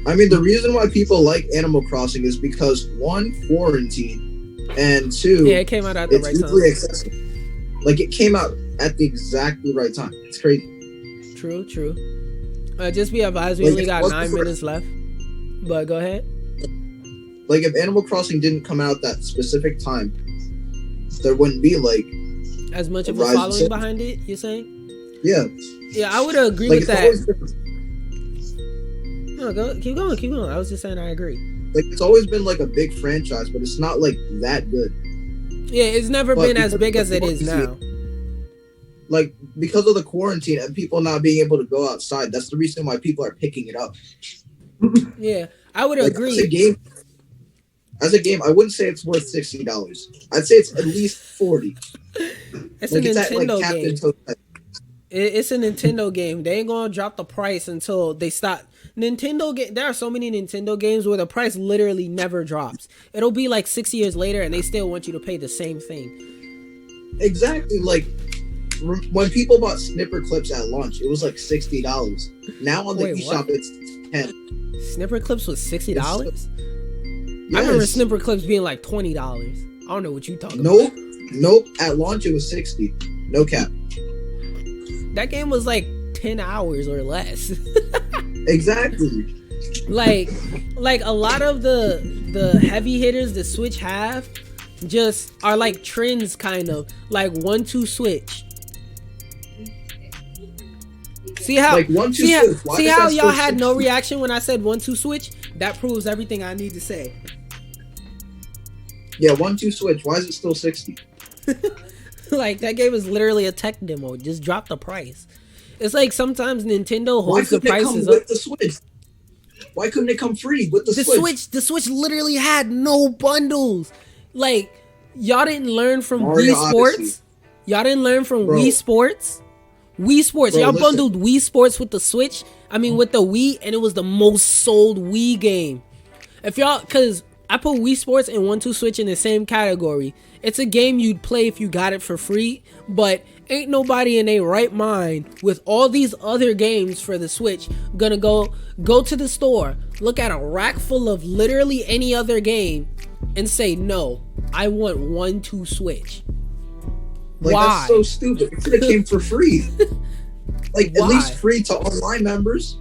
I mean, the reason why people like Animal Crossing is because, one, quarantine, and two, yeah, it came out at the right time. Accessible. Like, it came out at the exactly right time. It's crazy. True. Just be advised, we only got 9 minutes left. But go ahead. Like, if Animal Crossing didn't come out that specific time, there wouldn't be like as much of a following behind it. You're saying? Yeah. Yeah, I would agree with that. No, keep going. I was just saying I agree. Like, it's always been like a big franchise, but it's not like that good. Yeah, it's never been as big as it is now. Like, because of the quarantine and people not being able to go outside, that's the reason why people are picking it up. Yeah, I would agree. As a game, I wouldn't say it's worth $60. I'd say it's at least $40. It's like, a Nintendo game. It's a Nintendo game. They ain't gonna drop the price until they stop. There are so many Nintendo games where the price literally never drops. It'll be like 6 years later and they still want you to pay the same thing. Exactly. Like, when people bought Snipper clips at launch, it was like $60. Now on the eShop, it's $10. Snipper clips was $60? Yes. I remember Snipper clips being like $20. I don't know what you talking about. Nope. At launch, it was $60. No cap. That game was like 10 hours or less. Exactly. Like a lot of the heavy hitters the Switch have just are like trends, kind of like 1-2 switch. See how y'all had no reaction when I said 1-2 switch? That proves everything I need to say. Yeah, 1-2 switch. Why is it still 60? Like, that game is literally a tech demo. Just drop the price. It's like sometimes Nintendo holds the prices up. The Switch? Why couldn't it come free with the Switch? The Switch literally had no bundles. Like, y'all didn't learn from Wii Sports. Y'all didn't learn from Wii Sports. Wii Sports. Y'all bundled Wii Sports with the Switch. I mean, with the Wii, and it was the most sold Wii game. Because I put Wii Sports and 1-2 Switch in the same category. It's a game you'd play if you got it for free, but ain't nobody in their right mind with all these other games for the Switch gonna go to the store, look at a rack full of literally any other game, and say, no, I want 1-2 Switch. Like, why? That's so stupid. It could have came for free. Like, at least free to online members.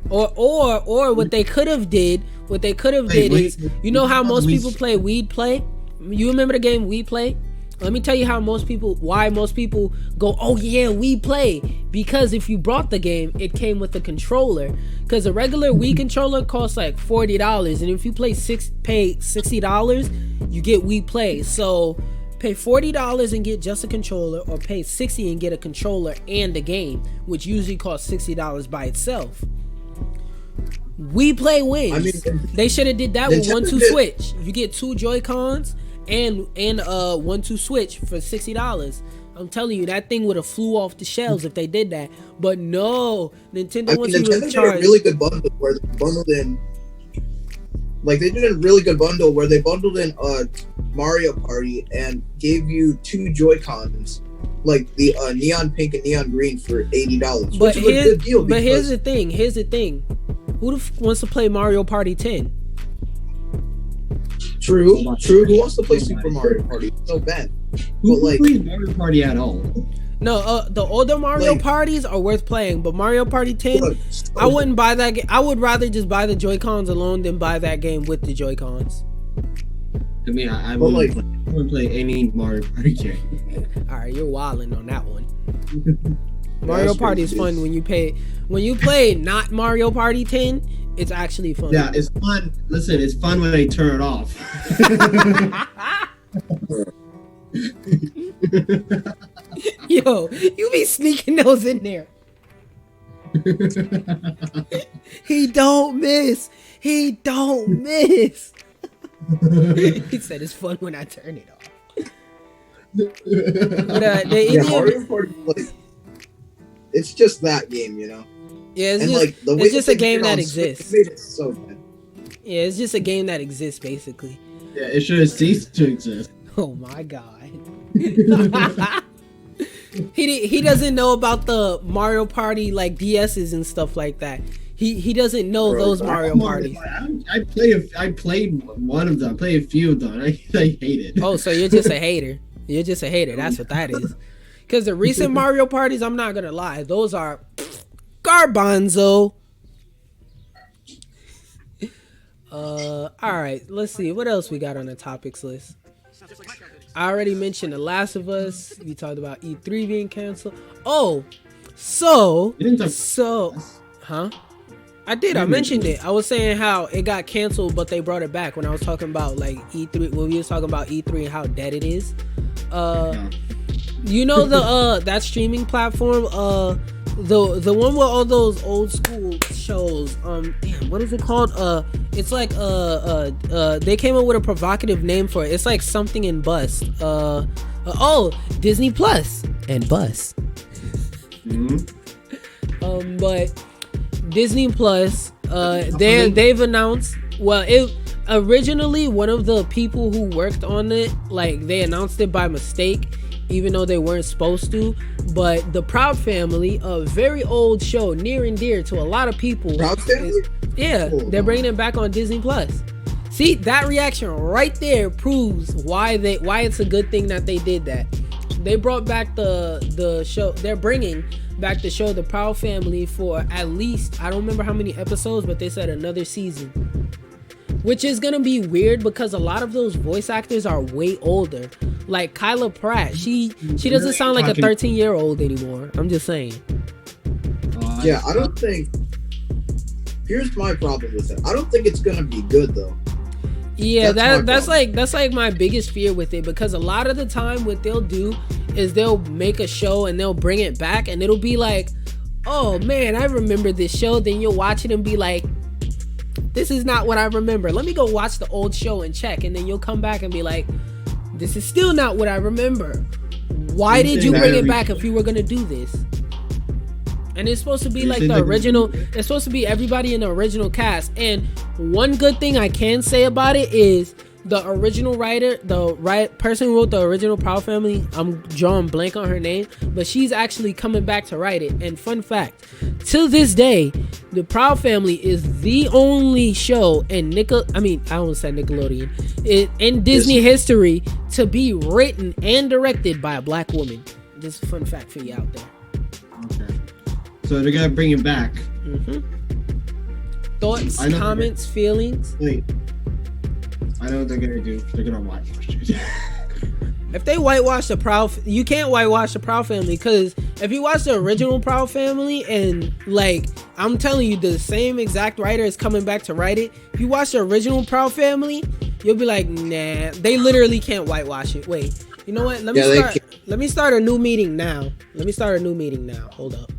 Or what they could have did is, you know how most people play Weed Play? You remember the game Wii Play? Let me tell you why most people go, oh yeah, Wii Play. Because if you brought the game, it came with a controller. Because a regular Wii controller costs like $40. And if you pay $60, you get Wii Play. So pay $40 and get just a controller, or pay $60 and get a controller and a game, which usually costs $60 by itself. Wii Play wins. I mean, they should have did that with 1-2 Switch. You get 2 Joy-Cons and 1-2 Switch for $60. I'm telling you, that thing would have flew off the shelves if they did that. But no, Nintendo wants you to charge. Did a really good bundle where they bundled in. Like, they did a really good bundle where they bundled in Mario Party and gave you 2 Joy-Cons, like the neon pink and neon green, for $80. But here's the thing. Who wants to play Mario Party 10? True. Who wants to play Super Mario Party? It's so bad. Who plays Mario Party at all? No, the older Mario parties are worth playing, but Mario Party 10, I wouldn't buy that game. I would rather just buy the Joy-Cons alone than buy that game with the Joy-Cons. I mean, I But, wouldn't play any Mario Party game. All right, you're wilding on that one. Yeah, Mario that's Party is crazy. fun when you play not Mario Party 10. It's actually fun. Yeah, it's fun. Listen, it's fun when they turn it off. Yo, you be sneaking those in there. He don't miss. He don't miss. He said it's fun when I turn it off. But Yeah, Mario Party, it's just that game, you know. Yeah, it's And just, the way it's just a they game did it that on Switch, exists. it made it so good. Yeah, it's just a game that exists, basically. Yeah, it should have ceased to exist. Oh my god. He doesn't know about the Mario Party like DSs and stuff like that. He doesn't know those Mario Parties. I played one of them. I played a few of them. I hate it. Oh, so you're just a hater. You're just a hater. That's what that is. Because the recent Mario Parties, I'm not gonna lie, those are garbanzo. All right, let's see what else we got on the topics list. I already mentioned The Last of Us. We talked about E3 being canceled. Oh, huh? I did. I mentioned it. I was saying how it got canceled, but they brought it back when I was talking about like E3. When we was talking about E3 and how dead it is. You know that streaming platform. The one with all those old school shows. Damn, what is it called? It's like they came up with a provocative name for it. It's like something in Bust. Disney Plus and Bust. Mm-hmm. But Disney Plus, they've announced. Well, it originally one of the people who worked on it, like they announced it by mistake, even though they weren't supposed to. But the Proud Family, a very old show, near and dear to a lot of people. Proud Family? They're bringing it back on Disney Plus. See, that reaction right there proves why it's a good thing that they did that. They brought back the show. They're bringing back the show, The Proud Family, for at least, I don't remember how many episodes, but they said another season. Which is gonna be weird because a lot of those voice actors are way older. Like Kyla Pratt, she doesn't sound like a 13-year-old anymore. I'm just saying. Yeah, I don't think. Here's my problem with it. I don't think it's gonna be good though. Yeah, that's like my biggest fear with it, because a lot of the time what they'll do is they'll make a show and they'll bring it back and it'll be like, oh man, I remember this show. Then you'll watch it and be like, this is not what I remember. Let me go watch the old show and check. And then you'll come back and be like, this is still not what I remember. Why did you bring it back if you were going to do this? And it's supposed to be like the original. It's supposed to be everybody in the original cast. And one good thing I can say about it is the original writer, person who wrote the original Proud Family, I'm drawing blank on her name, but she's actually coming back to write it. And fun fact, to this day, the Proud Family is the only show in in Disney history to be written and directed by a black woman. Just a fun fact for you out there. Okay. So they're gonna bring it back. Mm-hmm. Thoughts, comments, feelings? Wait. I know what they're gonna do. They're gonna whitewash it. If they whitewash the Proud, you can't whitewash the Proud Family, because if you watch the original Proud Family and like, I'm telling you, the same exact writer is coming back to write it. If you watch the original Proud Family, you'll be like, nah, they literally can't whitewash it. Wait, you know what? Let me start a new meeting now. Hold up.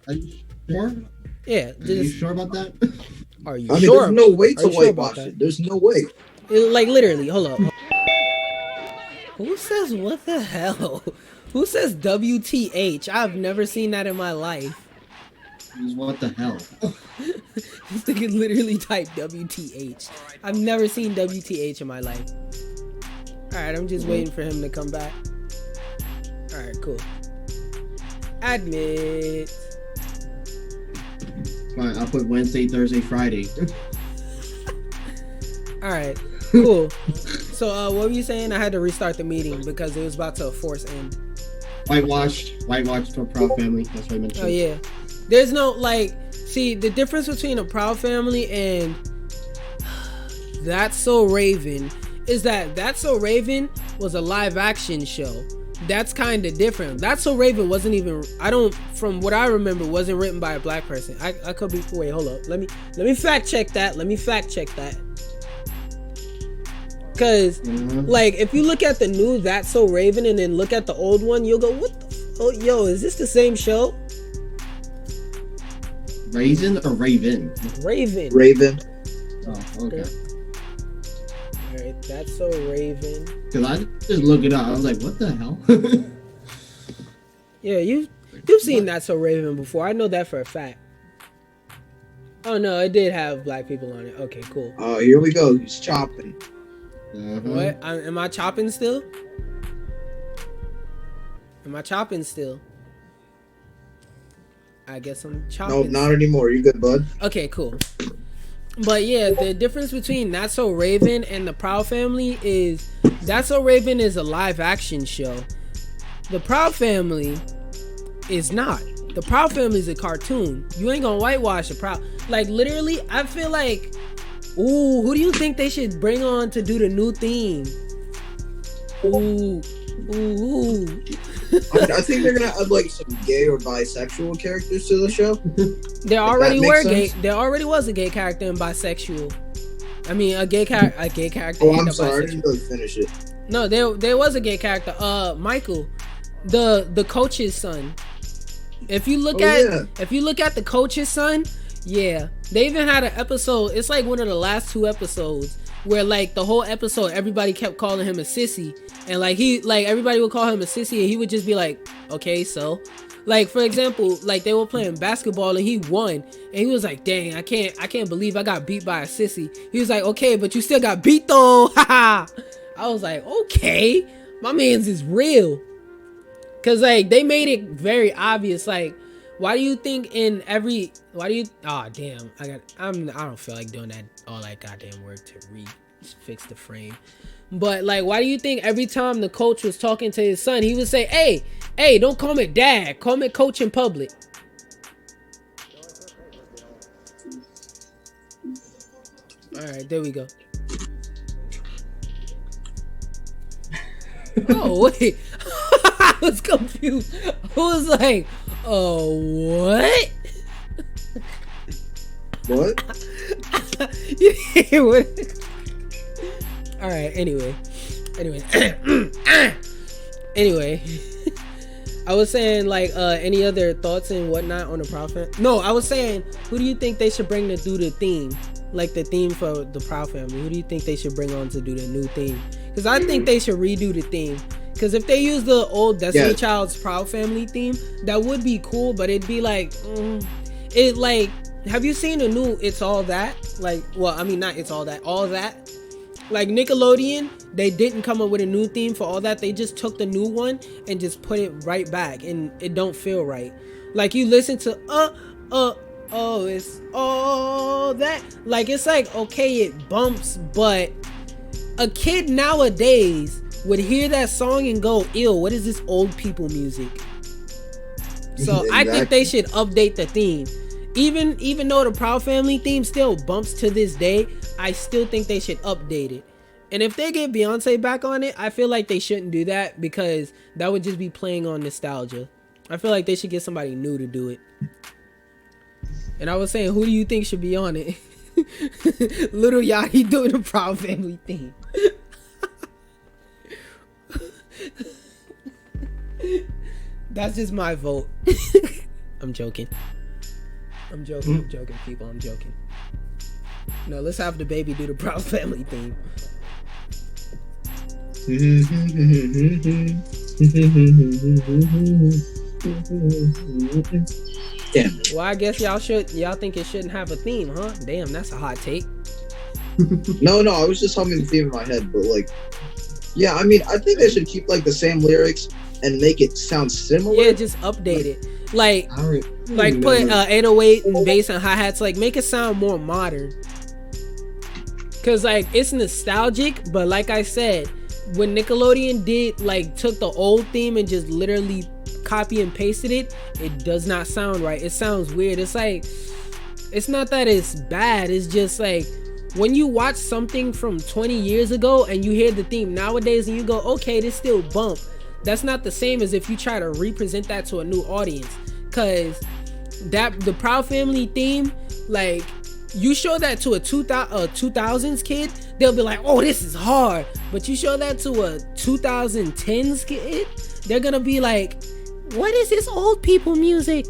Are you sure? Yeah. Are you sure about that? Are you I mean, sure? there's no way to Sure whitewash it. There's no way. Like literally, hold up. Who says what the hell? Who says WTH? I've never seen that in my life. What the hell? This nigga literally typed WTH. I've never seen WTH in my life. Alright, I'm just waiting for him to come back. Alright, cool. Admit. Fine, I'll put Wednesday, Thursday, Friday. Alright, cool. So, what were you saying? I had to restart the meeting because it was about to force end. Whitewash for Proud Family. That's what I mentioned. Oh, yeah. There's no, like, see, the difference between a Proud Family and That's So Raven is that That's So Raven was a live action show. That's kind of different. That's So Raven wasn't even, from what I remember, wasn't written by a black person. I could be, wait, hold up. Let me fact check that. Cause like, if you look at the new That's So Raven and then look at the old one, you'll go, what the, oh, yo, is this the same show? Raisin or Raven? Raven. Oh, okay. Alright, That's So Raven. Cause I just look it up. I was like, what the hell? Yeah, you've seen That's So Raven before. I know that for a fact. Oh no, it did have black people on it. Okay, cool. Oh, here we go. He's chopping. What? Am I chopping still? I guess I'm chopping. Nope, not anymore. You good, bud? Okay, cool. But yeah, the difference between That's So Raven and the Proud Family is That's So Raven is a live action show. The Proud Family is not. The Proud Family is a cartoon. You ain't gonna whitewash the Proud. Like, literally, I feel like, ooh, who do you think they should bring on to do the new theme? Ooh. I think they're gonna add like some gay or bisexual characters to the show. There already were gay. There already was a gay character and bisexual. I mean, a gay character. Oh, I'm sorry, I didn't really finish it. No, there was a gay character. Michael, the coach's son. If you look at the coach's son, yeah, they even had an episode. It's like one of the last 2 episodes where like the whole episode everybody kept calling him a sissy, and like everybody would call him a sissy, and he would just be like, okay, so. Like, for example, like they were playing basketball and he won, and he was like, dang, I can't believe I got beat by a sissy. He was like, okay, but you still got beat though. Haha. I was like, okay, my man's is real. Cause like they made it very obvious. Like, why do you think I don't feel like doing all that goddamn work to fix the frame. But like, why do you think every time the coach was talking to his son, he would say, hey, don't call me dad, call me coach in public? All right, there we go. Oh, wait. I was confused. I was like, what? What? All right, anyway. Anyway, I was saying, like, any other thoughts and whatnot on the Proud Family? No, I was saying, who do you think they should bring to do the theme? Like, the theme for the Proud Family. Who do you think they should bring on to do the new theme? Because I think they should redo the theme. Because if they use the old Destiny Child's Proud Family theme, that would be cool, but it'd be like, have you seen the new It's All That? Like, well, I mean, not It's All That, All That. Like, Nickelodeon, they didn't come up with a new theme for All That. They just took the new one and just put it right back, and it don't feel right. Like, you listen to, oh, it's all that. Like, it's like, okay, it bumps, but a kid nowadays would hear that song and go, ew, what is this old people music? So exactly. I think they should update the theme. Even though the Proud Family theme still bumps to this day, I still think they should update it. And if they get Beyonce back on it, I feel like they shouldn't do that, because that would just be playing on nostalgia. I feel like they should get somebody new to do it. And I was saying, who do you think should be on it? Little Yachty doing the Proud Family theme. That's just my vote. I'm joking, people. I'm joking. No, let's have the baby do the Proud Family theme. Damn. Well, I guess y'all think it shouldn't have a theme, huh? Damn, that's a hot take. No, I was just humming the theme in my head, but like, yeah, I mean, I think they should keep like the same lyrics and make it sound similar. Yeah, just update it. Like put 808 and bass and hi-hats. Like, make it sound more modern. Cause like, it's nostalgic, but like I said, when Nickelodeon took the old theme and just literally copy and pasted it, it does not sound right. It sounds weird. It's like, it's not that it's bad. It's just like, when you watch something from 20 years ago and you hear the theme nowadays and you go, okay, this still bump. That's not the same as if you try to represent that to a new audience. Cause the Proud Family theme, like, you show that to a 2000s kid, they'll be like, oh, this is hard. But you show that to a 2010s kid, they're gonna be like, what is this old people music?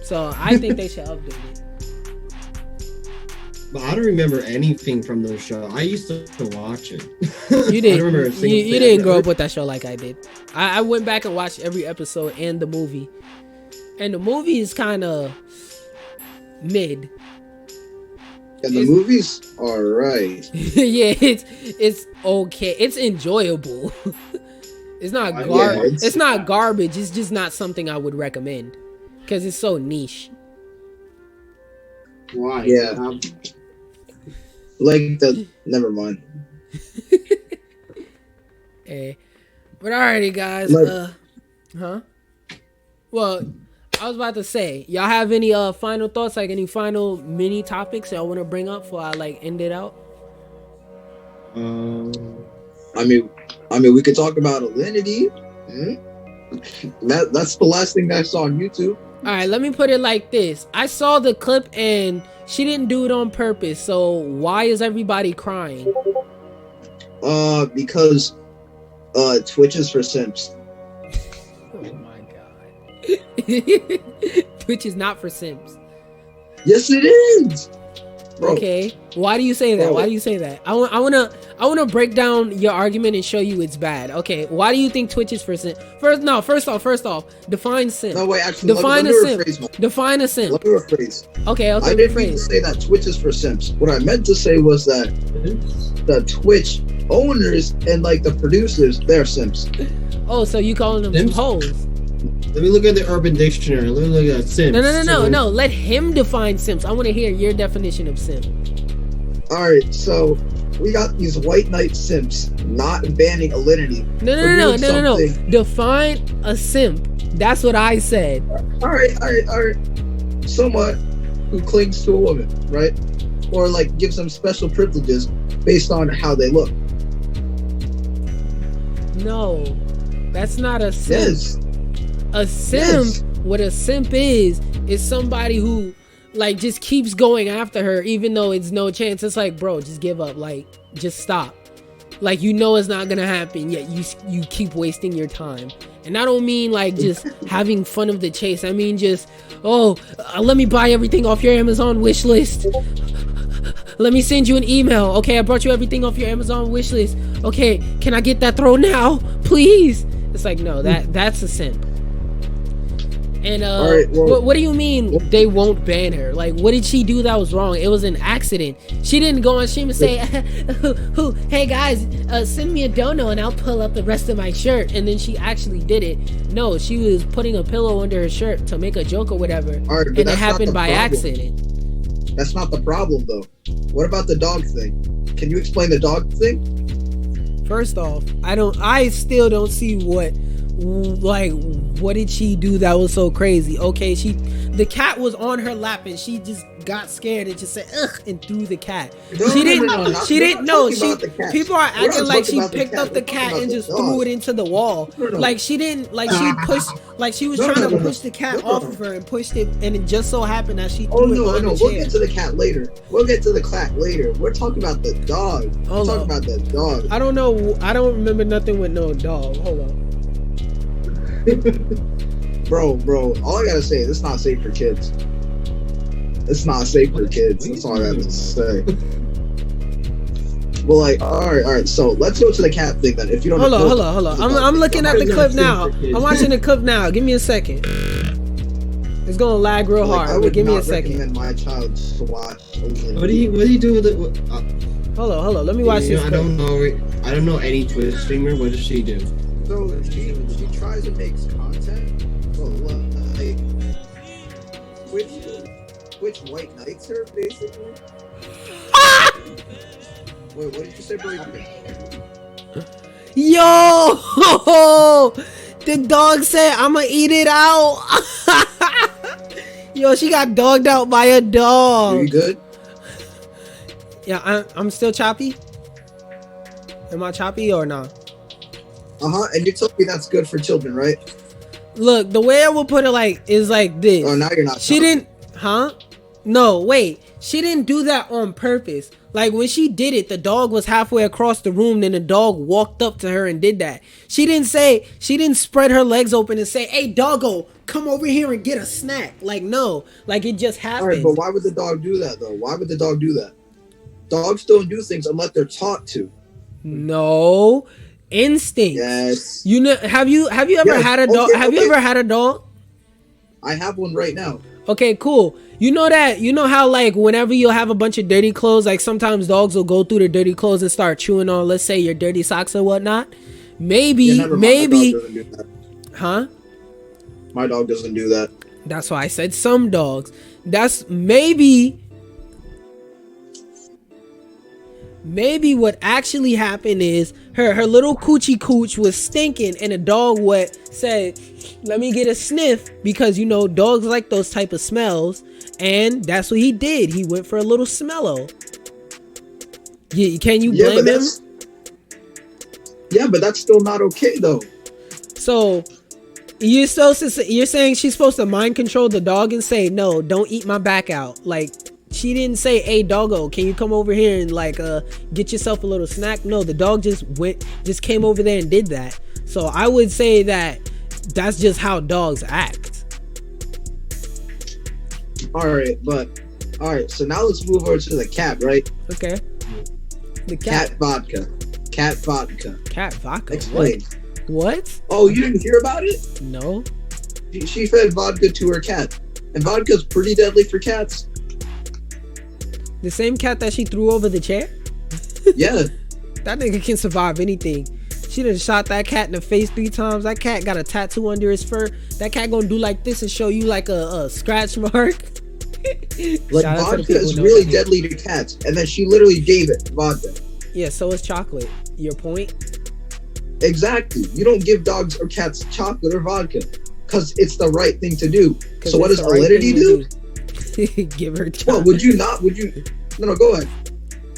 So I think they should update it. But I don't remember anything from the show. I used to watch it. You didn't. You didn't grow up with that show like I did. I went back and watched every episode and the movie, and the movie is kind of mid. And the movie's alright. Yeah, it's okay. It's enjoyable. It's not it's not garbage. It's just not something I would recommend because it's so niche. Why? Yeah. Never mind. Hey, but alrighty, guys. Well, I was about to say, y'all have any final thoughts, like any final mini topics y'all want to bring up before I end it out? I mean, we could talk about Alinity. That's the last thing I saw on YouTube. All right, let me put it like this. I saw the clip and she didn't do it on purpose. So why is everybody crying? Because Twitch is for simps. Oh my god. Twitch is not for simps. Yes, it is. Bro. Okay, why do you say that? Why do you say that? I want to break down your argument and show you it's bad. Okay, why do you think Twitch is for simp? First off, define simp. No, wait, actually, define a simp. Define a simp. Let me rephrase. Okay, I didn't mean to say that Twitch is for simps. What I meant to say was that the Twitch owners and the producers, they're simps. Oh, so you calling them Simps? hoes? Let me look at the Urban Dictionary. Let me look at simps. No. Let him define simps. I want to hear your definition of simp. All right, so we got these white knight simps not banning Alinity. No. Define a simp. That's what I said. All right. Someone who clings to a woman, right? Or gives them special privileges based on how they look. No, that's not a simp. Yes. A simp, what a simp is somebody who just keeps going after her even though it's no chance. It's like, bro, just give up, just stop. It's not gonna happen, yet you keep wasting your time. And I don't mean just having fun of the chase. I mean just, let me buy everything off your Amazon wish list. Let me send you an email. Okay, I brought you everything off your Amazon wish list. Okay, can I get that throw now, please? It's like, no, that's a simp. And right, what do you mean they won't ban her? What did she do that was wrong? It was an accident. She didn't go on stream and say, hey guys, send me a dono and I'll pull up the rest of my shirt. And then she actually did it. No, she was putting a pillow under her shirt to make a joke or whatever. Right, and it happened by accident. That's not the problem though. What about the dog thing? Can you explain the dog thing? First off, I still don't see what did she do that was so crazy? Okay, the cat was on her lap and she just got scared and just said ugh and threw the cat. She didn't know. People are acting like she picked up the cat and just threw it into the wall. She didn't, she pushed, she was trying to push the cat off of her and pushed it, and it just so happened that she threw it on the chair. We'll get to the cat later. We're talking about the dog. I don't know. I don't remember nothing with no dog. Hold on. Bro, all I gotta say is it's not safe for kids. It's not safe for kids. That's all I gotta say. Well, all right. So let's go to the cat thing then. If you don't hold on. I'm looking at the clip now. I'm watching the clip now. Give me a second. It's gonna lag real hard. But give me a second. I would not recommend my child to watch. What do you do with it? Hold on. Let me watch this. I don't know any Twitch streamer. What does she do? So she tries and makes content, but Twitch white knights her basically. Wait, what did you say, bro? Yo, the dog said I'ma eat it out. Yo, she got dogged out by a dog. Are you good? Yeah, I'm still choppy. Am I choppy or not? And you told me that's good for children, right? Look, the way I will put it is like this. Oh, now you're not. She didn't, No, wait. She didn't do that on purpose. Like when she did it, the dog was halfway across the room, then the dog walked up to her and did that. She didn't spread her legs open and say, "Hey, doggo, come over here and get a snack." Like, no, like it just happened. All right, but why would the dog do that though? Why would the dog do that? Dogs don't do things unless they're taught to. No, instinct. Yes. You know, have you ever had a dog? Have you ever had a dog? I have one right now. Okay, cool. You know how like whenever you have a bunch of dirty clothes, like sometimes dogs will go through the dirty clothes and start chewing on, let's say, your dirty socks or whatnot. Maybe. Huh? My dog doesn't do that. That's why I said some dogs. That's maybe what actually happened is her little coochie cooch was stinking and the dog said, "Let me get a sniff," because you know dogs like those type of smells, and that's what he did. He went for a little smello. Can you blame him? Yeah, but that's still not okay though. So you're saying she's supposed to mind control the dog and say, "No, don't eat my back out." Like, she didn't say, "Hey, doggo, can you come over here and like get yourself a little snack?" No, the dog just came over there and did that. So I would say that's just how dogs act. All right. So now let's move over to the cat, right? Okay. The cat vodka. Cat vodka. Cat vodka. Explain. What? Oh, you didn't hear about it? No. She fed vodka to her cat, and vodka's pretty deadly for cats. The same cat that she threw over the chair? Yeah. That nigga can survive anything. She done shot that cat in the face 3 times. That cat got a tattoo under his fur. That cat gonna do like this and show you like a scratch mark. Like, vodka is really deadly to cats, and then she literally gave it vodka. Yeah, so is chocolate. Your point? Exactly. You don't give dogs or cats chocolate or vodka because it's the right thing to do. So what does Alinity do? Give her chocolate. What, would you not? Would you? No, go ahead.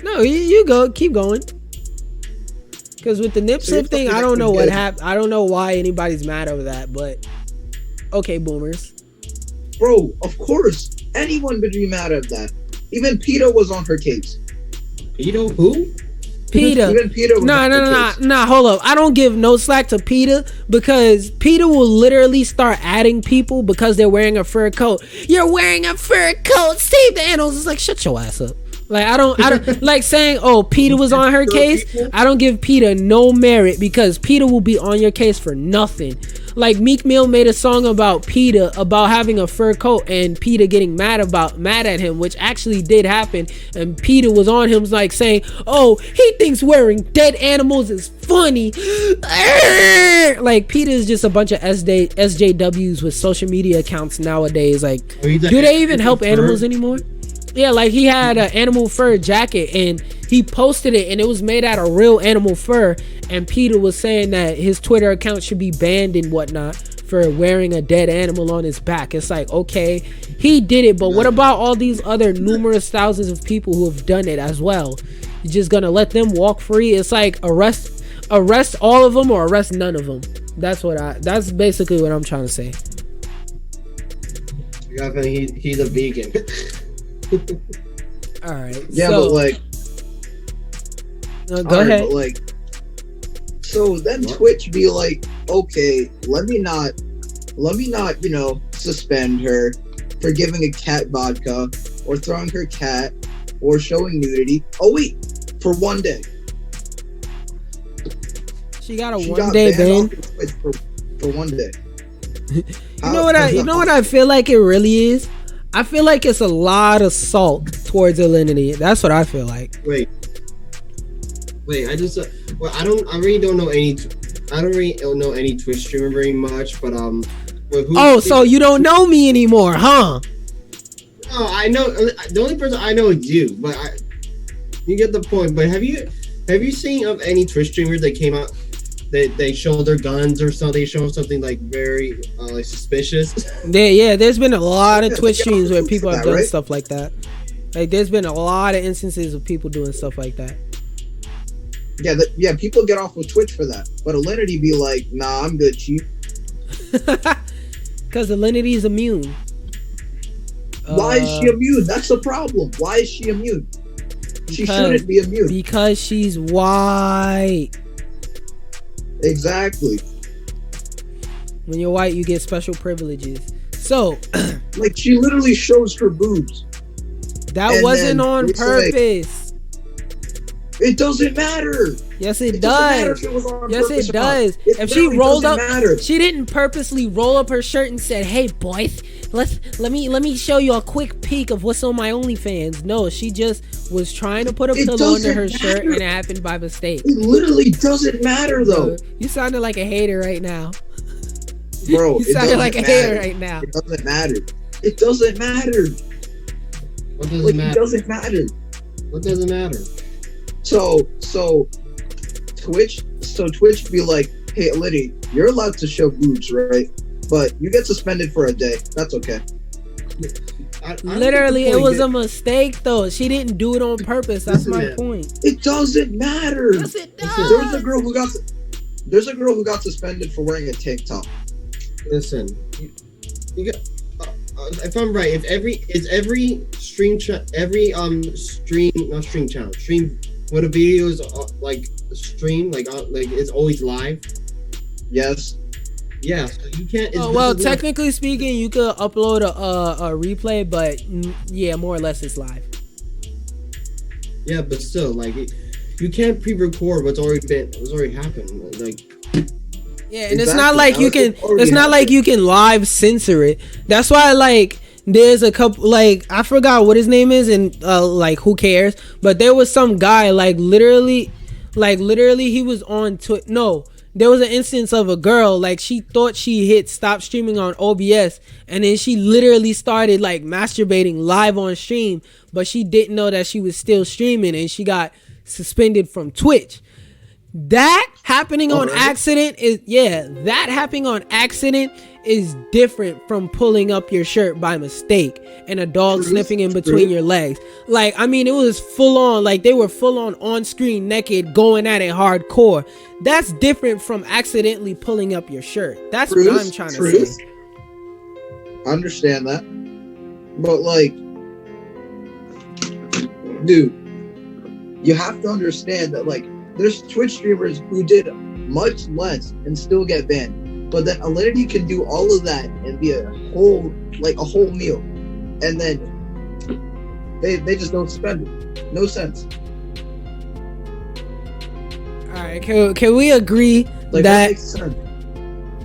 No, you go. Keep going. Because with the nip slip thing, I don't know what happened. I don't know why anybody's mad over that, but okay, boomers. Bro, of course. Anyone would be mad at that. Even PETA was on her case. PETA who? PETA. Even PETA was on her case. Nah, hold up. I don't give no slack to PETA because PETA will literally start adding people because they're wearing a fur coat. You're wearing a fur coat. Save the animals. It's like, shut your ass up. Like, I don't like saying, oh, PETA was on her case. I don't give PETA no merit because PETA will be on your case for nothing. Like, Meek Mill made a song about PETA, about having a fur coat, and PETA getting mad at him, which actually did happen. And PETA was on him like saying, oh, he thinks wearing dead animals is funny. Like, PETA is just a bunch of SJWs with social media accounts nowadays. Like, do they even help animals anymore? Yeah, like he had an animal fur jacket and he posted it and it was made out of real animal fur, and PETA was saying that his Twitter account should be banned and whatnot for wearing a dead animal on his back. It's like, okay, he did it, but what about all these other numerous thousands of people who have done it as well? You're just gonna let them walk free? It's like arrest all of them or arrest none of them. That's basically what I'm trying to say. I think he's a vegan. All right. Yeah, so, but like, go ahead. But like, so then Twitch be like, okay, let me not, suspend her for giving a cat vodka or throwing her cat or showing nudity. Oh wait, for one day. She got a one-day ban. For one day. You know what I feel like it really is? I feel like it's a lot of salt towards Alinity. That's what I feel like. Wait. I just I really don't know any Twitch streamer very much, but so you don't know me anymore, huh? No, I know the only person I know is you, but you get the point. But have you seen of any Twitch streamers that came out? They show their guns or something. They show something like very like suspicious. There's been a lot of Twitch streams where people have done stuff like that. Like, there's been a lot of instances of people doing stuff like that. Yeah, people get off with Twitch for that. But Alinity be like, nah, I'm good, chief. Because Alinity is immune. Why is she immune? That's the problem. Why is she immune? She shouldn't be immune. Because she's white. Exactly. When you're white, you get special privileges. So, like, she literally shows her boobs. That wasn't on purpose. It doesn't matter. Yes, it does. Yes, it does. If she rolled up, she didn't purposely roll up her shirt and said, "Hey, boys, let me show you a quick peek of what's on my OnlyFans." No, she just was trying to put a pillow under her shirt, and it happened by mistake. It literally doesn't matter, though. You sounded like a hater right now, bro. You sounded like a hater right now. It doesn't matter. It doesn't matter. What doesn't matter? It doesn't matter. What doesn't matter? So Twitch be like, hey, Liddy, you're allowed to show boobs, right? But you get suspended for a day. That's okay. Literally, it was a mistake, though. She didn't do it on purpose. That's my point. It doesn't matter. Yes, it does. There's a girl who got suspended for wearing a tank top. Listen, you got. If I'm right, if every stream when a video is like a stream, like it's always live. Yes. Yeah, so you can't. Well, technically speaking, you could upload a replay, but yeah, more or less it's live. Yeah, but still, like, you can't pre-record what's already happened. Like. Yeah, and exactly. It's not like you can. It's not like you can live censor it. That's why, like, there's a couple. Like, I forgot what his name is, and like, who cares? But there was some guy, literally, he was on Twitter. No, there was an instance of a girl. Like, she thought she hit stop streaming on OBS, and then she literally started like masturbating live on stream, but she didn't know that she was still streaming, and she got suspended from Twitch. That happening on accident is different from pulling up your shirt by mistake and a dog sniffing in between your legs. Like, I mean, it was full on, like, they were full on screen naked going at it hardcore. That's different from accidentally pulling up your shirt. That's what I'm trying to say. I understand that, but like, dude, you have to understand that, like, there's Twitch streamers who did much less and still get banned. But then Alinity can do all of that and be a whole meal. And then they just don't spend it. No sense. Alright, can we agree like, that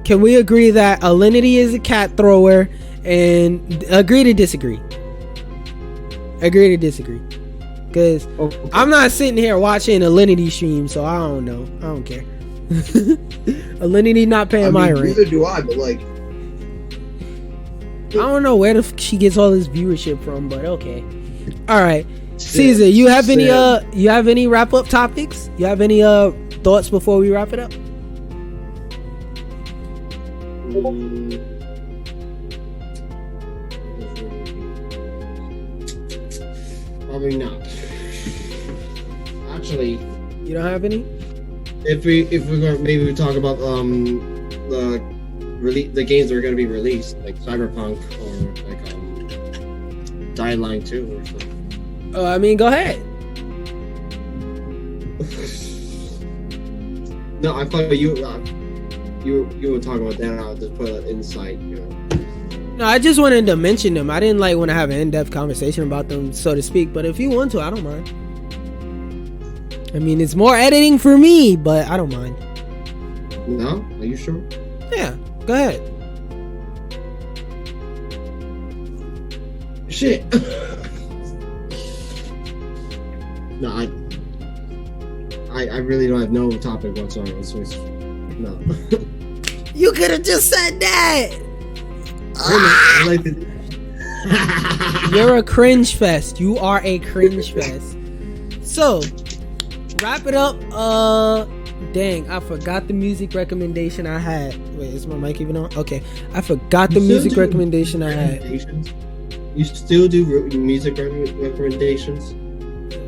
can we agree that Alinity is a cat thrower, and agree to disagree? Agree to disagree. Because I'm not sitting here watching Alinity stream, so I don't know. I don't care. Alinity not paying my rent. Neither do I, but like, I don't know where she gets all this viewership from, but okay. All right, Caesar, you have any wrap up topics? You have any thoughts before we wrap it up? Probably not. Actually, you don't have any. If we're going, maybe we talk about the games that are going to be released, like Cyberpunk or like Dying Line 2 or something. I mean, go ahead. No, I thought you were talking about that. I'll just put an insight. You know. No, I just wanted to mention them. I didn't want to have an in-depth conversation about them, so to speak. But if you want to, I don't mind. I mean, it's more editing for me, but I don't mind. No? Are you sure? Yeah, go ahead. Shit. No, I really don't have no topic whatsoever. No. You could have just said that. I like to... You're a cringe fest. You are a cringe fest. So, wrap it up. Dang, I forgot the music recommendation I had. Wait, is my mic even on? Okay, I forgot the music recommendation I had. You still do music recommendations?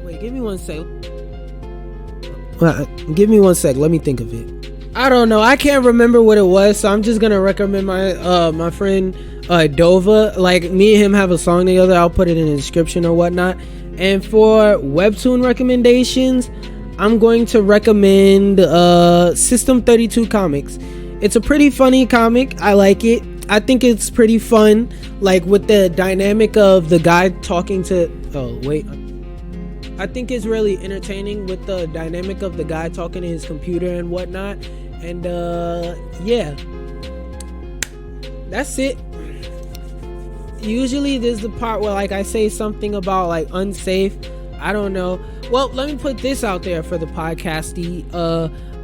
Wait, give me one sec. Give me one sec. Let me think of it. I don't know. I can't remember what it was, so I'm just gonna recommend my friend Dova. Like, me and him have a song together. I'll put it in the description or whatnot. And for webtoon recommendations, I'm going to recommend System 32 Comics. It's a pretty funny comic. I like it. I think it's pretty fun, like with the dynamic of the guy talking to. Oh wait. I think it's really entertaining with the dynamic of the guy talking to his computer and whatnot. And yeah, that's it. Usually there's the part where like I say something about like unsafe. I don't know. Well, let me put this out there for the podcasty.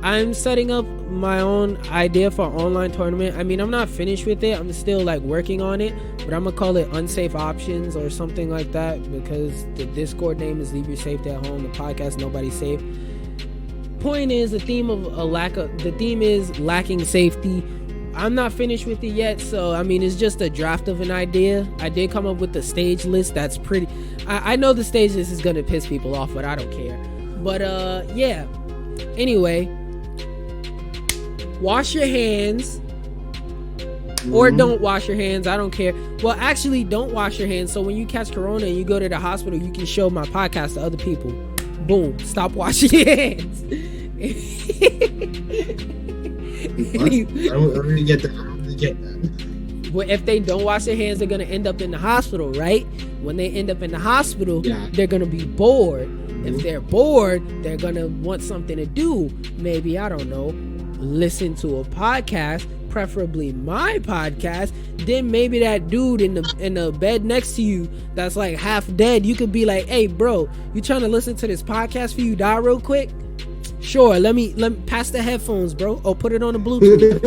I'm setting up my own idea for an online tournament. I mean, I'm not finished with it. I'm still like working on it, but I'm gonna call it Unsafe Options or something like that, because the Discord name is Leave Your Safety at Home. The podcast, Nobody's Safe. Point is, the theme is lacking safety. I'm not finished with it yet, so I mean, it's just a draft of an idea. I did come up with the stage list. That's pretty. I know the stage list is gonna piss people off, but I don't care. But yeah. Anyway, wash your hands, or don't wash your hands. I don't care. Well, actually, don't wash your hands. So when you catch corona and you go to the hospital, you can show my podcast to other people. Boom. Stop washing your hands. I don't really get that. Well, if they don't wash their hands, they're gonna end up in the hospital, right? When they end up in the hospital, they're gonna be bored. If they're bored, they're gonna want something to do. Maybe, I don't know, listen to a podcast, preferably my podcast. Then maybe that dude in the bed next to you that's like half dead, you could be like, hey bro, you trying to listen to this podcast for you die real quick? Sure, let me pass the headphones, bro. Or put it on the Bluetooth.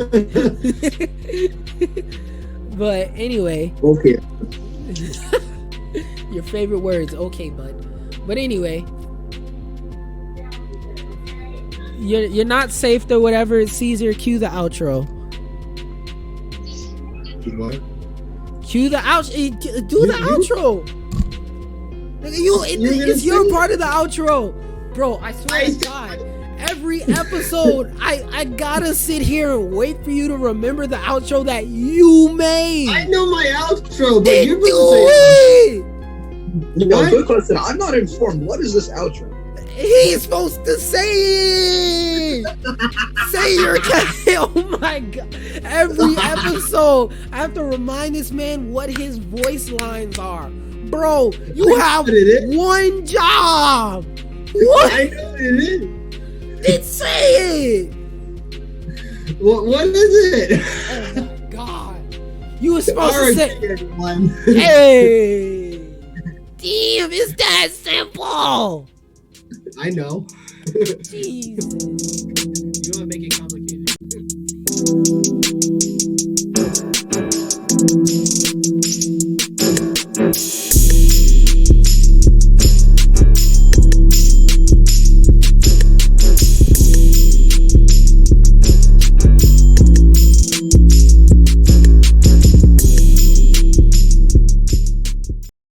But anyway. Okay. Your favorite words, okay, bud. But anyway, you're not safe or whatever. Caesar, cue the outro. What? Cue the outro. Do the outro. It's your part of the outro, bro. I swear to God, every episode, I gotta sit here and wait for you to remember the outro that you made. I know my outro, but Then you're do it. No, good question. I'm not informed. What is this outro? He's supposed to say it. Say your oh my God. Every episode, I have to remind this man what his voice lines are. Bro, you have one job. What? I know it is. Then say it. What is it? Oh my God. You were supposed to say, everyone. hey. Damn, it's that simple. I know. Jesus. You want to make it complicated.